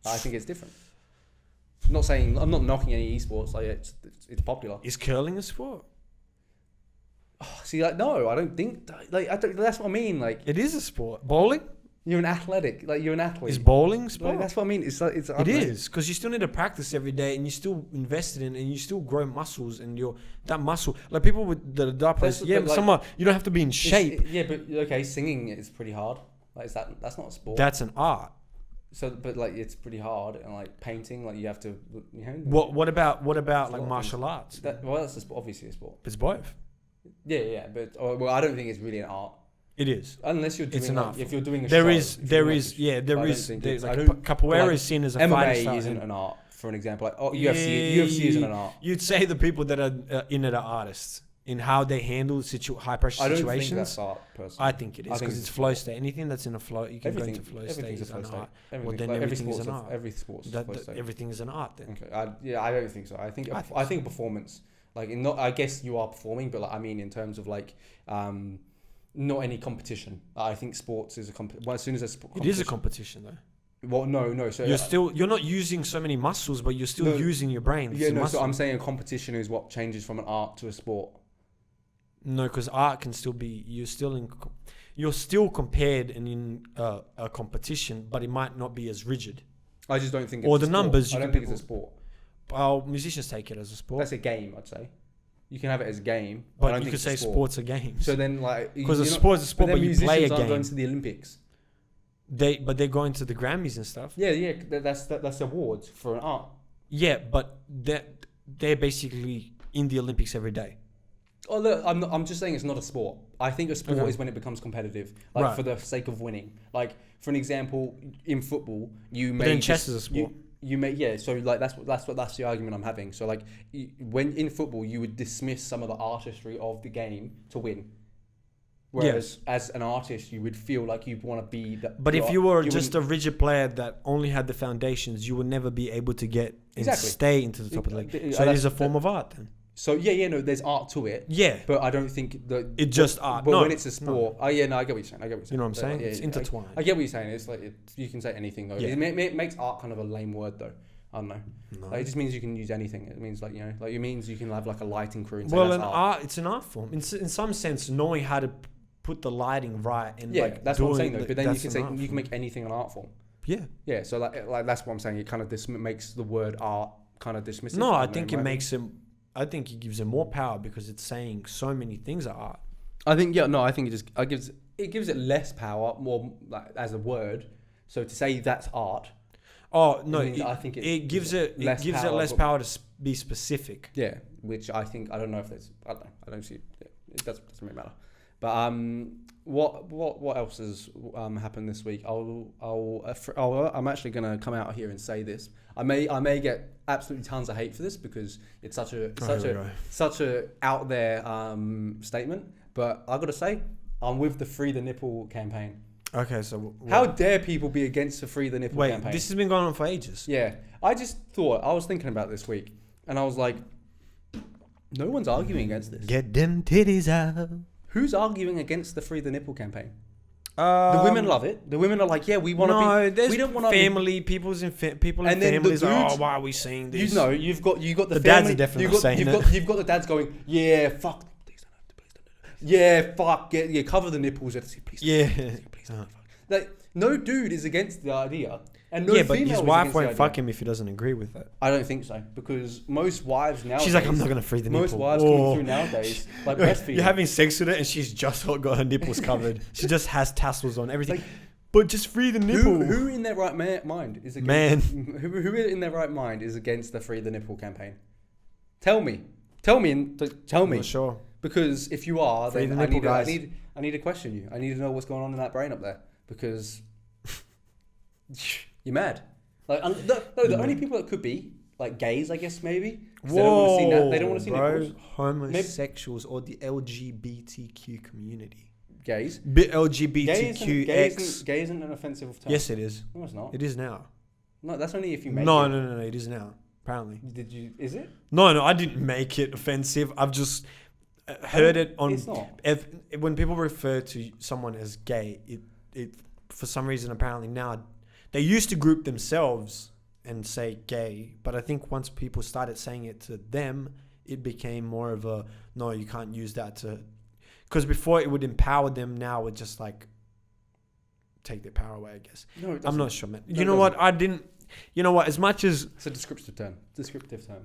I think it's different. I'm not knocking any esports. Like it's popular. Is curling a sport? Oh, see, no, I don't think. That's what I mean. Like, it is a sport. Bowling? You're an athlete. Is bowling sport? That's what I mean. It is because you still need to practice every day, and you still invested in, and you still grow muscles, and that muscle. Like people with the players, you don't have to be in shape. But singing is pretty hard. Like, that's not a sport. That's an art. So, but like it's pretty hard, and like painting, like you have to. What about like martial arts? That's obviously a sport. It's both. Yeah, but I don't think it's really an art. It is. Unless you're doing, if you're doing a there show. is capoeira is seen as a fighting style. MMA isn't an art, for an example. Like UFC isn't an art. You'd say the people that are in it are artists. in how they handle high pressure situations. I don't think that's art, personally. I think it is because it's flow state. Anything that's in a flow, you can go into flow state is an art. Well, then everything is an art. Every sport's flow state. Everything is an art then. Okay. I don't think so. I think performance. Like, I guess you are performing, but like, I mean, in terms of like, not any competition. I think sports is a competition. As soon as there's it is a competition though. Well, no. So you're not using so many muscles, but you're still using your brain. Yeah, no. So I'm saying a competition is what changes from an art to a sport. No, because art can still be you're still compared and in a competition, but it might not be as rigid. I just don't think. Or the numbers. I don't think it's a sport. Musicians take it as a sport. That's a game, I'd say. You can have it as a game, but you could say sports are games. So then, like, because a sport is a sport, but you play a game. Going to the Olympics. They're going to the Grammys and stuff. Yeah. That's awards for an art. Yeah, but they're basically in the Olympics every day. Oh look, I'm just saying it's not a sport. I think a sport is when it becomes competitive, like for the sake of winning. Like, for an example, in football, chess is a sport. So like that's the argument I'm having. So like, when in football, you would dismiss some of the artistry of the game to win. Whereas as an artist, you would feel like you want to be that. But if you were just a rigid player that only had the foundations, you would never be able to get and stay into the top of the league. So it is a form of art then. So no, there's art to it. Yeah, but I don't think that it's just art. But when it's a sport, I get what you're saying. You know what I'm saying? It's intertwined. I get what you're saying. It's like you can say anything though. Yeah. It makes art kind of a lame word though. I don't know. No. Like, it just means you can use anything. It means like it means you can have like a lighting crew. And say that's art. It's an art form. In some sense, knowing how to put the lighting right and that's what I'm saying though. But then you can say you can make anything an art form. Yeah. Yeah. So like that's what I'm saying. It kind of makes the word art kind of dismissive. No, I think it makes him. I think it gives it more power because it's saying so many things are art. I think it gives it less power, more like, as a word. So to say that's art. Oh no! I think it gives it less power to be specific. Yeah, which I don't know if there's. I don't know. I don't see. It doesn't really matter. But what else has happened this week? I'm actually going to come out here and say this. I may get absolutely tons of hate for this because it's such a out there statement. But I got to say, I'm with the Free the Nipple campaign. Okay, so how dare people be against the Free the Nipple campaign? This has been going on for ages. Yeah, I was thinking about this week, and I was like, no one's arguing against this. Get them titties out. Who's arguing against the Free the Nipple campaign? The women love it. The women are like, yeah, we want to be. We don't want to family. People in families. Why are we saying this? You've got the family, dads are definitely saying it. You've got the dads going, yeah, fuck. Please don't. Yeah, fuck. Yeah, cover the nipples. Please. Yeah. Like, no dude is against the idea. And but his wife won't fuck him if he doesn't agree with it. I don't think so, because most wives nowadays... She's like, I'm not going to free the nipple. Most wives coming through nowadays, like breastfeeding. You're having sex with her and she's just got her nipples covered. She just has tassels on, everything. Like, but just free the nipple. Who in their right mind is against... Who in their right mind is against the Free the Nipple campaign? Tell me. I'm not sure. Because if you are, free then the nipple, I need to question you. I need to know what's going on in that brain up there. Because... You're mad. Like, the only people that could be like gays, I guess maybe. They don't want to see nipples. Homosexuals or the LGBTQ community. Gays. LGBTQX. Gay isn't an offensive term. Yes, it is. No, it's not. It is now. No, that's only if you make it. No, it is now. Apparently. Did you? Is it? No, I didn't make it offensive. I've just heard it on. It's not. When people refer to someone as gay, it for some reason apparently now. They used to group themselves and say gay, but I think once people started saying it to them, it became more of a, no, you can't use that to... Because before it would empower them, now it just like take their power away, I guess. No, I'm not sure, man. You know what? As much as... It's a descriptive term.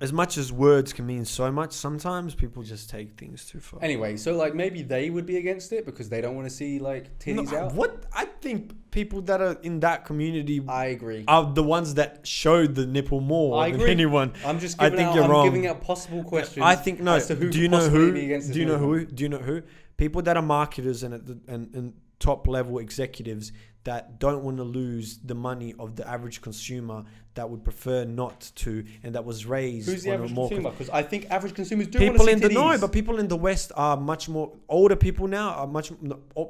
As much as words can mean so much, sometimes people just take things too far. Anyway, so like maybe they would be against it because they don't want to see like titties out. What? I think people that are in that community... I agree. ...are the ones that showed the nipple more than anyone. I'm just giving out possible questions. I think, no. As to who do you know who? Do you know who? People that are marketers and top level executives, that don't want to lose the money of the average consumer that would prefer not to, and that was raised. Who's the average consumer? Because I think average consumers do people want to see in the titties. no, but people in the West are much more older. People now are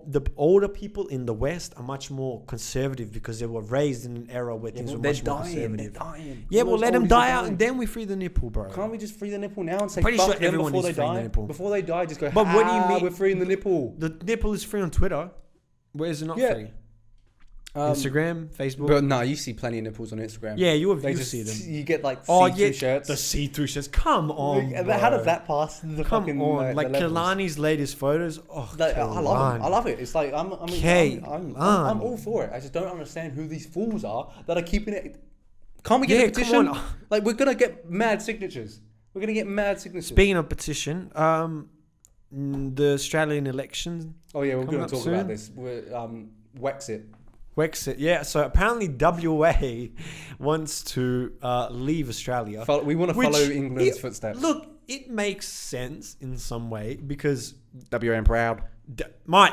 the older people in the West are much more conservative because they were raised in an era where things were much more conservative. They're dying. Yeah, well, let them die out, and then we free the nipple, bro. Can't we just free the nipple now and say Pretty fuck sure them everyone before is they freeing the die? nipple. Before they die, just go. But what do you mean? We're freeing the nipple. The nipple is free on Twitter. Where is it not free? Instagram, Facebook. But no, you see plenty of nipples on Instagram. Yeah, you see them. You get like see-through shirts. The see-through shirts. Come on, How did that pass? The Come fucking, on, like the Kehlani's latest photos. Oh, like, I love it. I love it. It's like I'm all for it. I just don't understand who these fools are that are keeping it. Can't we get a petition? Come on. Like, we're gonna get mad signatures. Speaking of petition, the Australian election. Oh yeah, we're gonna talk about this. WAxit. Wexit, yeah. So apparently WA wants to leave Australia. We want to follow England's footsteps. Look, it makes sense in some way because WA and proud. Mate,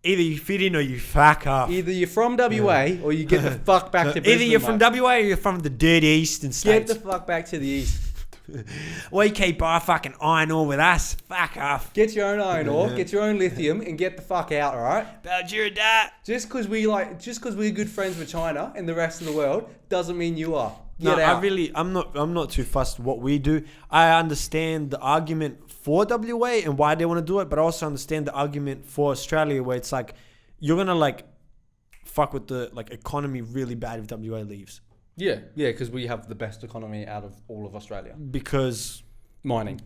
either you fit in or you fuck off. Either you're from WA or you get the fuck back to Brisbane. Either you're from WA or you're from the dirty eastern states. Get the fuck back to the east. We keep our fucking iron ore with us. Fuck off. Get your own iron ore, get your own lithium, and get the fuck out, alright? About your dad. Just because we're good friends with China and the rest of the world doesn't mean you are. Get out. I'm not too fussed what we do. I understand the argument for WA and why they want to do it, but I also understand the argument for Australia where it's like you're gonna like fuck with the like economy really bad if WA leaves. Yeah, because we have the best economy out of all of Australia. Because mining,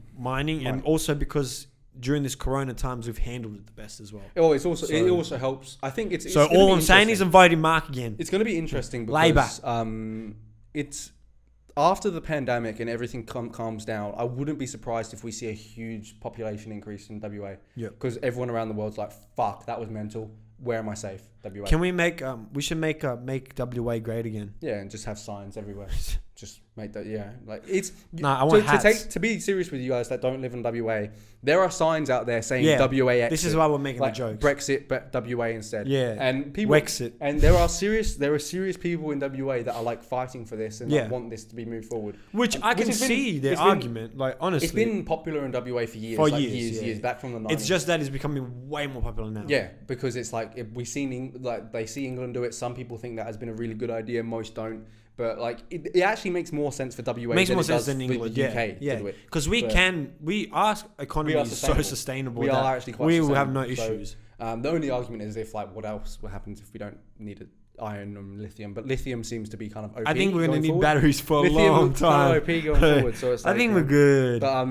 and also because during this Corona times we've handled it the best as well. Oh, it also helps. I think it's so all I'm saying is I'm voting Mark again. It's going to be interesting because Labor. It's after the pandemic and everything calms down. I wouldn't be surprised if we see a huge population increase in WA. Yeah, because everyone around the world's like, "Fuck, that was mental. Where am I safe?" WA. Can we make we should make WA great again? Yeah, and just have signs everywhere. Just make that. Yeah, like it's. I want hats. To be serious with you guys that don't live in WA, there are signs out there saying WA exit. This is why we're making the jokes. Brexit, but WA instead. Yeah, and people Wexit. And there are serious people in WA that are like fighting for this and like, want this to be moved forward. Which I can see their argument. Like honestly, it's been popular in WA for years. Years back from the 90s. It's just that it's becoming way more popular now. Yeah, because it's like they see England do it. Some people think that has been a really good idea. Most don't. But like it actually makes more sense for WA makes than more it sense does than England. for the UK yeah, because our economy is so sustainable. We are actually quite sustainable. Will have no issues. The only argument is if like what happens if we don't need iron and lithium, but lithium seems to be kind of OP. I think we're going to need batteries for a long time. OP going forward, so it's like, I think we're good. But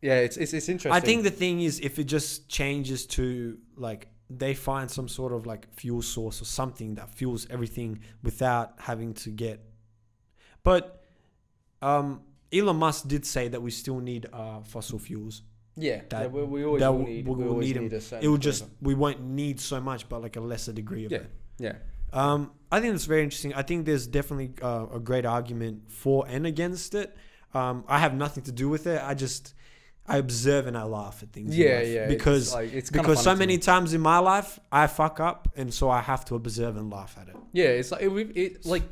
yeah, it's interesting. I think the thing is if it just changes to like they find some sort of like fuel source or something that fuels everything without having to get. But Elon Musk did say that we still need fossil fuels. Yeah, we always need them. It will just we won't need so much, but like a lesser degree of it. Yeah. I think it's very interesting. I think there's definitely a great argument for and against it. I have nothing to do with it. I observe and I laugh at things. Yeah. Because so many times in my life I fuck up, and so I have to observe and laugh at it. Yeah, it's like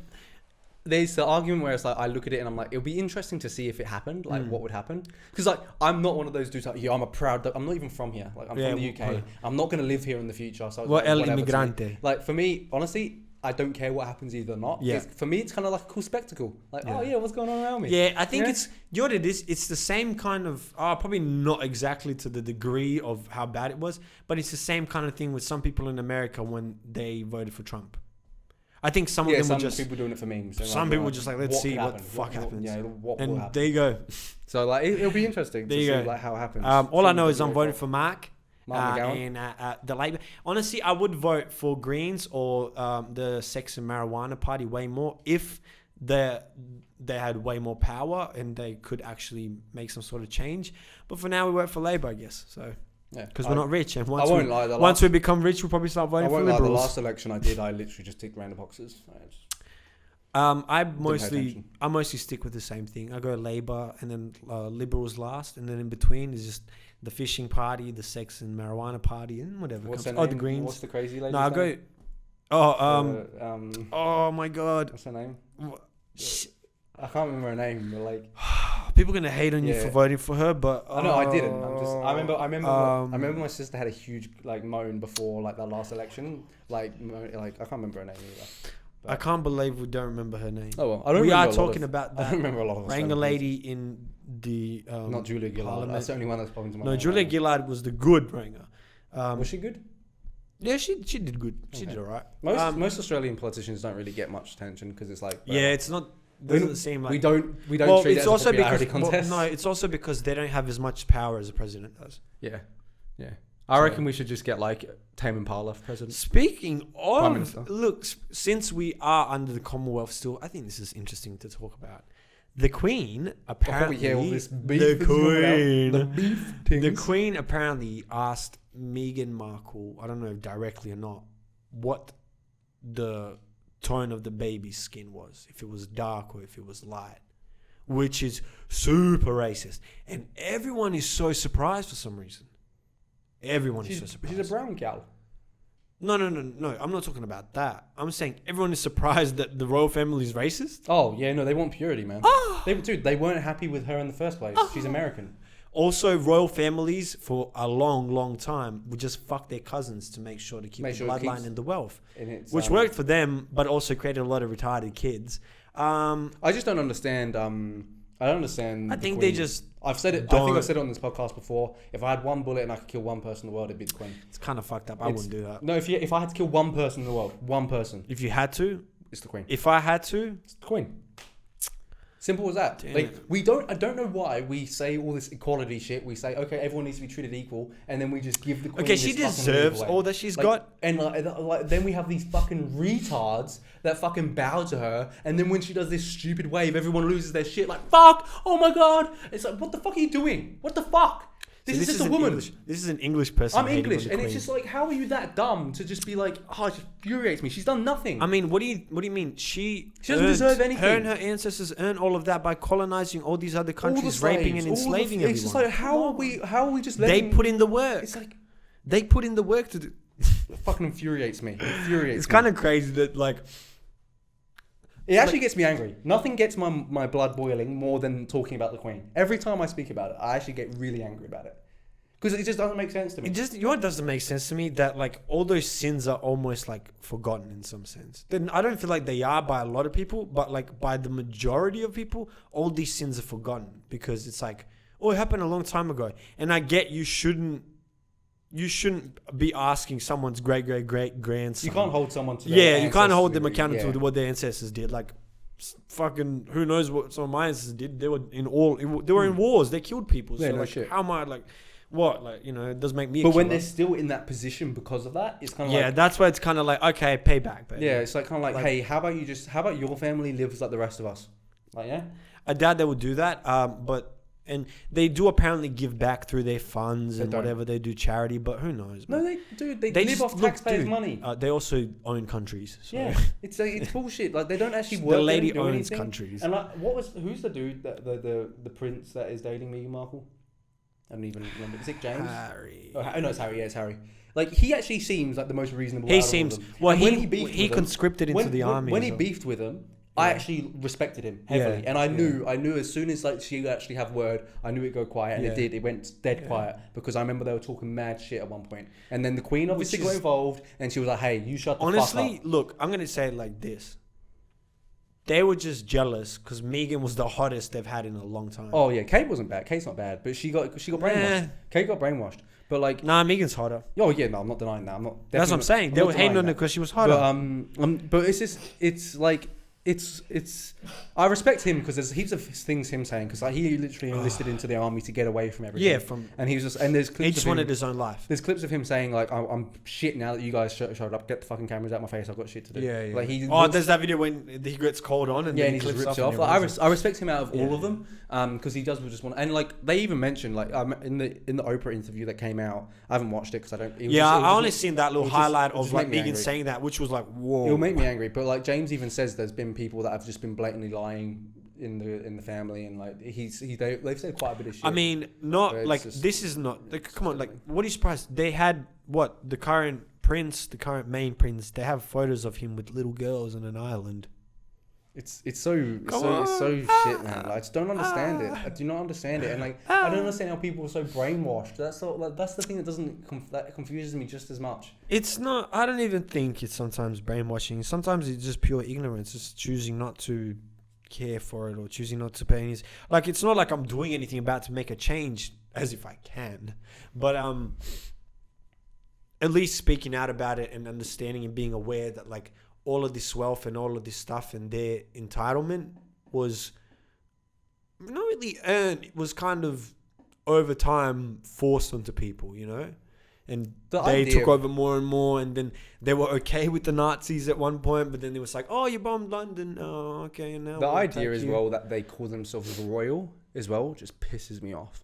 there's the argument where it's like I look at it and I'm like, it'll be interesting to see if it happened, like what would happen. Because like I'm not one of those dudes like, I'm not even from here. Like I'm from the UK. I'm not gonna live here in the future. So el inmigrante. Like for me, honestly, I don't care what happens either or not. Yeah. For me, it's kind of like a cool spectacle. Like, what's going on around me? Yeah, I think it's, you know what it is? It's the same kind of, probably not exactly to the degree of how bad it was, but it's the same kind of thing with some people in America when they voted for Trump. I think some of them were just... some people doing it for memes. Some people were just like, let's see what the fuck happens. What will happen. There you go. So like, it'll be interesting to see like how it happens. All I know is I'm voting for Mark. And the Labor. Honestly, I would vote for Greens or the Sex and Marijuana Party way more if they had way more power and they could actually make some sort of change. But for now, we vote for Labor, I guess. So because we're not rich, and once we become rich, we'll probably start voting for Liberals. The last election I did, I literally just ticked random boxes. I mostly stick with the same thing. I go Labor and then Liberals last, and then in between is just the Fishing Party, the Sex and Marijuana Party, and whatever. What's the the Greens. What's the crazy lady? No, I go Oh my God. What's her name? Sh- I can't remember her name, but like People gonna hate on you for voting for her, but no, I didn't. I remember my sister had a huge like moan before like that last election. Like I can't remember her name either. But I can't believe we don't remember her name. Oh well, I don't. We remember are talking about that. I don't remember a lot of Ranga lady in the not Julia Gillard. Parliament. That's the only one that's popping to my No, mind. Julia Gillard was the good Ranga. Was she good? Yeah, she did good. She Okay. did alright. Most Australian politicians don't really get much attention because it's like It's not. Doesn't seem like we don't well, treat it's it as also a popularity because contest. no, it's also because they don't have as much power as the president does. Yeah. I reckon we should just get like Tame Impala for president. Speaking Prime of, Minister. look, since we are under the Commonwealth still, I think this is interesting to talk about. The Queen apparently, all this beef the Queen apparently asked Meghan Markle, I don't know if directly or not, what the tone of the baby's skin was, if it was dark or if it was light, which is super racist, and everyone is so surprised for some reason. Everyone is so surprised. She's a brown gal. No. I'm not talking about that. I'm saying everyone is surprised that the royal family is racist. Oh yeah, no, they want purity, man. They weren't happy with her in the first place. She's American. Also, royal families for a long, long time would just fuck their cousins to make sure to keep the bloodline and the wealth, which worked for them, but also created a lot of retarded kids. I just don't understand. I don't understand. I think they just. I've said it. I think I've said it on this podcast before. If I had one bullet and I could kill one person in the world, it'd be the Queen. It's kind of fucked up. I wouldn't do that. No, if I had to kill one person in the world, one person. If you had to, it's the Queen. If I had to, it's the Queen. Simple as that. Damn like I don't know why we say all this equality shit. We say okay, everyone needs to be treated equal, and then we just give the Queen. Okay, she deserves all that she's got. And then we have these fucking retards that fucking bow to her, and then when she does this stupid wave, everyone loses their shit. Like fuck! Oh my god! It's like what the fuck are you doing? What the fuck? This is just a woman. This is an English person. I'm English, and it's just like, how are you that dumb to just be like, oh, it just infuriates me. She's done nothing. I mean, what do you mean? She doesn't deserve anything. Her and her ancestors earned all of that by colonizing all these other countries, raping and enslaving everyone. It's just like, how are we just letting... They put in the work. It's like... They put in the work to do... It fucking infuriates me. It's kind of crazy that, like... It actually gets me angry. Nothing gets my blood boiling more than talking about the Queen. Every time I speak about it, I actually get really angry about it. Because it just doesn't make sense to me. It doesn't make sense to me that like all those sins are almost like forgotten in some sense. Then I don't feel like they are by a lot of people, but like by the majority of people, all these sins are forgotten because it's like, oh, it happened a long time ago. And I get you shouldn't be asking someone's great grandson. You can't hold someone to their you can't hold them accountable to what their ancestors did. Like fucking who knows what some of my ancestors did. They were in wars. They killed people. Yeah, so no like shit. How am I like what? Like, you know, it does make me But when they're still in that position because of that, it's kind of like... that's why it's kind of like, okay, payback. Baby. Yeah, it's like kind of like, hey, how about your family lives like the rest of us? Like, yeah? I doubt they would do that, and they do apparently give back through their funds and whatever they do charity, but who knows? Man. No, they do. They live off taxpayers' money. They also own countries. So. Yeah, it's bullshit. Like they don't actually work. The lady owns anything. Countries. And like, who's the dude the prince that is dating Meghan Markle? I don't even remember. Is it James? Harry. Oh no, it's Harry. Yeah, it's Harry. Like he actually seems like the most reasonable. He seems. Well, he conscripted into the army. When he beefed with them, I actually respected him heavily, and I knew as soon as like she actually have word, I knew it'd go quiet, and it did. It went dead quiet because I remember they were talking mad shit at one point, and then the Queen obviously got involved, and she was like, "Hey, you shut the fuck up." Honestly, look, I'm gonna say it like this: they were just jealous because Meghan was the hottest they've had in a long time. Oh yeah, Kate wasn't bad. Kate's not bad, but she got brainwashed. Kate got brainwashed. But like, Meghan's hotter. Oh yeah, no, I'm not denying that. I'm not. That's what I'm saying. They were hating on her because she was hotter. But it's like. It's I respect him because there's heaps of things him saying because like he literally enlisted into the army to get away from everything. Yeah, and he was just and there's clips he just wanted his own life. There's clips of him saying like I'm shit now that you guys showed up. Get the fucking cameras out my face. I've got shit to do. Yeah. Like there's that video when he gets called on and then he just rips it off. Like, I respect him out of all of them because he does just want and like they even mentioned like in the Oprah interview that came out. I haven't watched it because I don't. I only seen that little highlight of like Meghan saying that, which was like whoa. It'll make me angry, but like James even says there's been people that have just been blatantly lying in the family and like they've said quite a bit of shit. I mean, not like this is not like, come on, like what are you surprised? They had the current Prince, the current main Prince, they have photos of him with little girls on an island. It's so shit, man. Like, I just don't understand it. I do not understand it, and like I don't understand how people are so brainwashed. That's the thing that confuses me just as much. It's not. I don't even think it's sometimes brainwashing. Sometimes it's just pure ignorance. It's choosing not to care for it or choosing not to pay any. Like, it's not like I'm doing anything about to make a change, as if I can, but at least speaking out about it and understanding and being aware that like all of this wealth and all of this stuff and their entitlement was not really earned. It was kind of over time forced onto people, you know? And they took over more and more, and then they were okay with the Nazis at one point, but then it was like, oh, you bombed London. Oh, okay. And now the idea as well that they call themselves royal as well just pisses me off.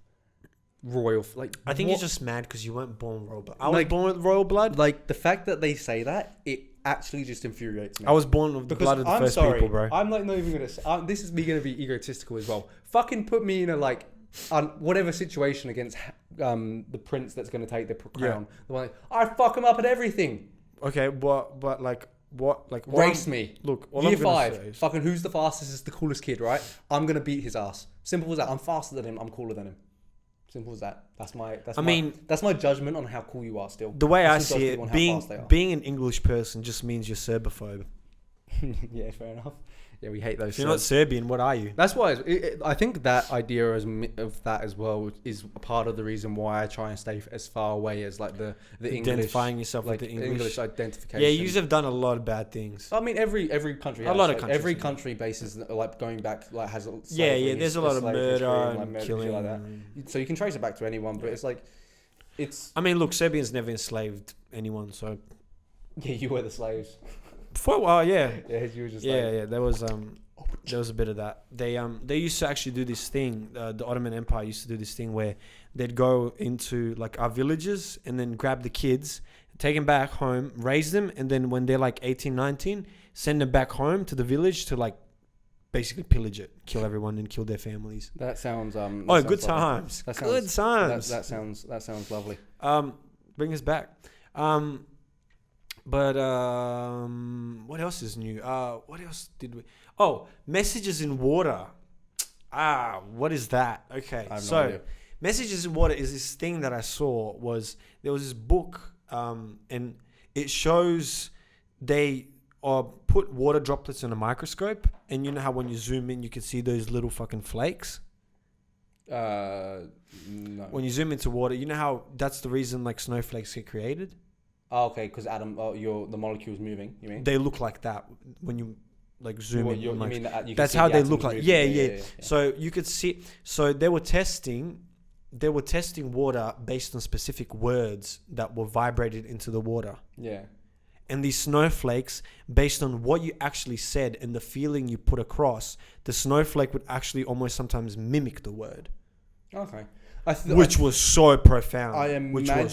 Royal, like, I think you're just mad because you weren't born royal blood. I was born with royal blood. Like, the fact that they say that, it actually just infuriates me. I was born with the blood of the first people, bro. I'm like not even gonna. This is me gonna be egotistical as well. Fucking put me in a like, whatever situation against the prince that's gonna take the crown. Yeah. The one like, I fuck him up at everything. Okay, but like what? Like race me. Look, year 5. Fucking who's the fastest? Is the coolest kid, right? I'm gonna beat his ass. Simple as that. I'm faster than him. I'm cooler than him. Simple as that. That's my judgment on how cool you are still. The way I see it, being an English person just means you're Serbophobe. Yeah, fair enough. Yeah, we hate those. If you're not Serbian, what are you? That's why I think that idea of that as well is part of the reason why I try and stay as far away as like the English. Identifying yourself like with the English identification. Yeah, you have done a lot of bad things. I mean, every country. A lot of countries. Every country bases like going back like has a there's a lot of murder and killing like that. So you can trace it back to anyone, but it's like I mean, look, Serbians never enslaved anyone, so yeah, you were the slaves. For a while, yeah. Yeah, you were just there was a bit of that. They used to actually do this thing. The Ottoman Empire used to do this thing where they'd go into like our villages and then grab the kids, take them back home, raise them, and then when they're like 18, 19, send them back home to the village to like basically pillage it, kill everyone, and kill their families. That sounds good times. Good times. That sounds lovely. Bring us back. But what else is new? What else did we? Oh, messages in water. What is that? Okay, I have no idea. Messages in water is this thing that I saw. There was this book, and it shows they put water droplets in a microscope, and you know how when you zoom in, you can see those little fucking flakes. No. When you zoom into water, you know how that's the reason like snowflakes get created. Oh, okay, because the molecule's moving. You mean they look like that when you like zoom in? You mean that you that's how they look like. Yeah. So you could see. So they were testing water based on specific words that were vibrated into the water. Yeah. And these snowflakes, based on what you actually said and the feeling you put across, the snowflake would actually almost sometimes mimic the word. Okay. Which was so profound. I imagine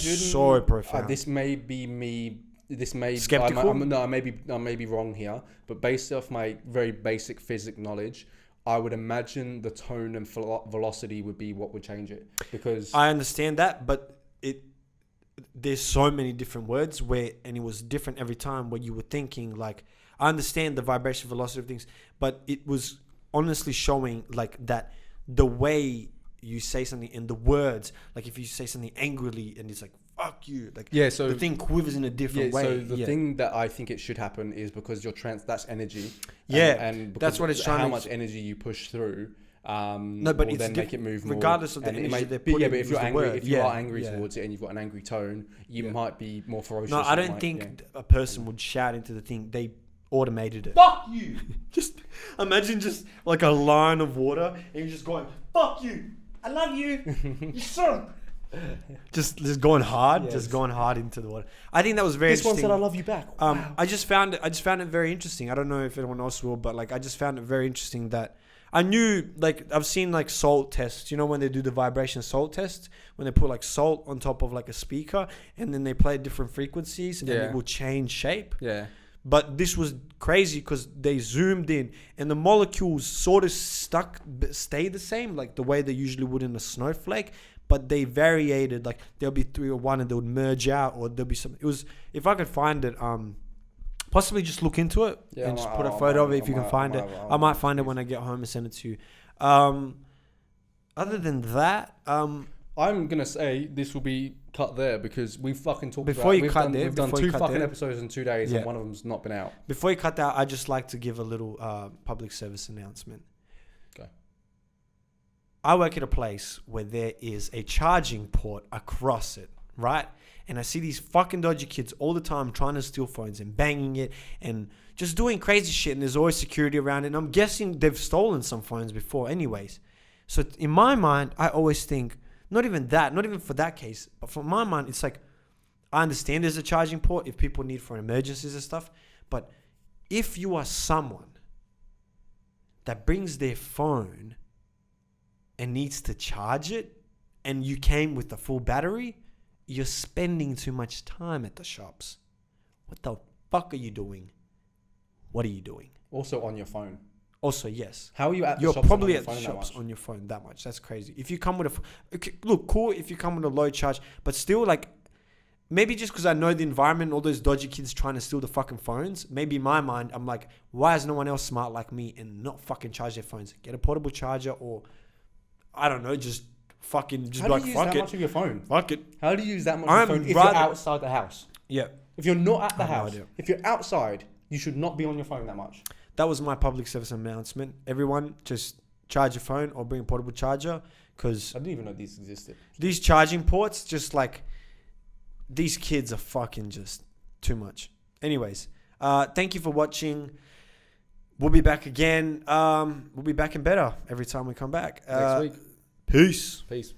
this may be me. This may skeptical. I may be wrong here, but based off my very basic physics knowledge, I would imagine the tone and velocity would be what would change it. Because I understand that, but there's so many different words and it was different every time where you were thinking like, I understand the vibration velocity of things, but it was honestly showing like that the way you say something in the words, like if you say something angrily and it's like fuck you, like so the thing quivers in a different way. So the thing that I think it should happen is because that's energy. And that's what it's trying. How much energy you push through. No, but will then make it move more. Regardless of the energy they're putting. Yeah, but if you're angry, you are angry towards it and you've got an angry tone, you might be more ferocious. No, I don't think a person would shout into the thing. They automated it. Fuck you! Just imagine just like a line of water and you're just going, fuck you! I love you. You suck. Just going hard, going hard into the water. I think that was very interesting. This one said I love you back. Wow. I just found it very interesting. I don't know if anyone else will, but like I just found it very interesting that I knew, like I've seen like salt tests. You know when they do the vibration salt test, when they put like salt on top of like a speaker and then they play different frequencies and it will change shape. Yeah. But this was crazy because they zoomed in and the molecules sort of stayed the same, like the way they usually would in a snowflake. but they variated. Like there'll be 3 or 1 and they would merge out, or there'll be some. It was, if I could find it, possibly just look into it and just put a photo of it if you can find it. I might find it when I get home and send it to you. Other than that, I'm gonna say this will be cut there because we fucking talked before about you cut there. We've done 2 fucking episodes in 2 days, and one of them's not been out. Before you cut that, I just like to give a little public service announcement. Okay. I work at a place where there is a charging port across it, right? And I see these fucking dodgy kids all the time trying to steal phones and banging it and just doing crazy shit. And there's always security around it. And I'm guessing they've stolen some phones before anyways. So in my mind, I always think, not even for that case, but for my mind, it's like, I understand there's a charging port if people need for emergencies and stuff. But if you are someone that brings their phone and needs to charge it, and you came with the full battery, you're spending too much time at the shops. What the fuck are you doing? What are you doing? Also on your phone. Also, yes. How are you at the You're shops probably on at the your phone shops that much? on your phone that much. That's crazy. If you come with look, cool if you come with a low charge, but still, like, maybe just because I know the environment, all those dodgy kids trying to steal the fucking phones, maybe in my mind, I'm like, why is no one else smart like me and not fucking charge their phones? Get a portable charger, or I don't know, just fucking just How like do you fuck use that it. much of your phone? Fuck it. How do you use that much of your phone if you're outside the house? Yeah. If you're not at the I have no house, idea. if you're outside, you should not be on your phone that much. That was my public service announcement. Everyone, just charge your phone or bring a portable charger, because I didn't even know these existed. these charging ports, just like, these kids are fucking just too much. Anyways, thank you for watching. We'll be back again. We'll be back and better every time we come back. Next week. Peace. Peace.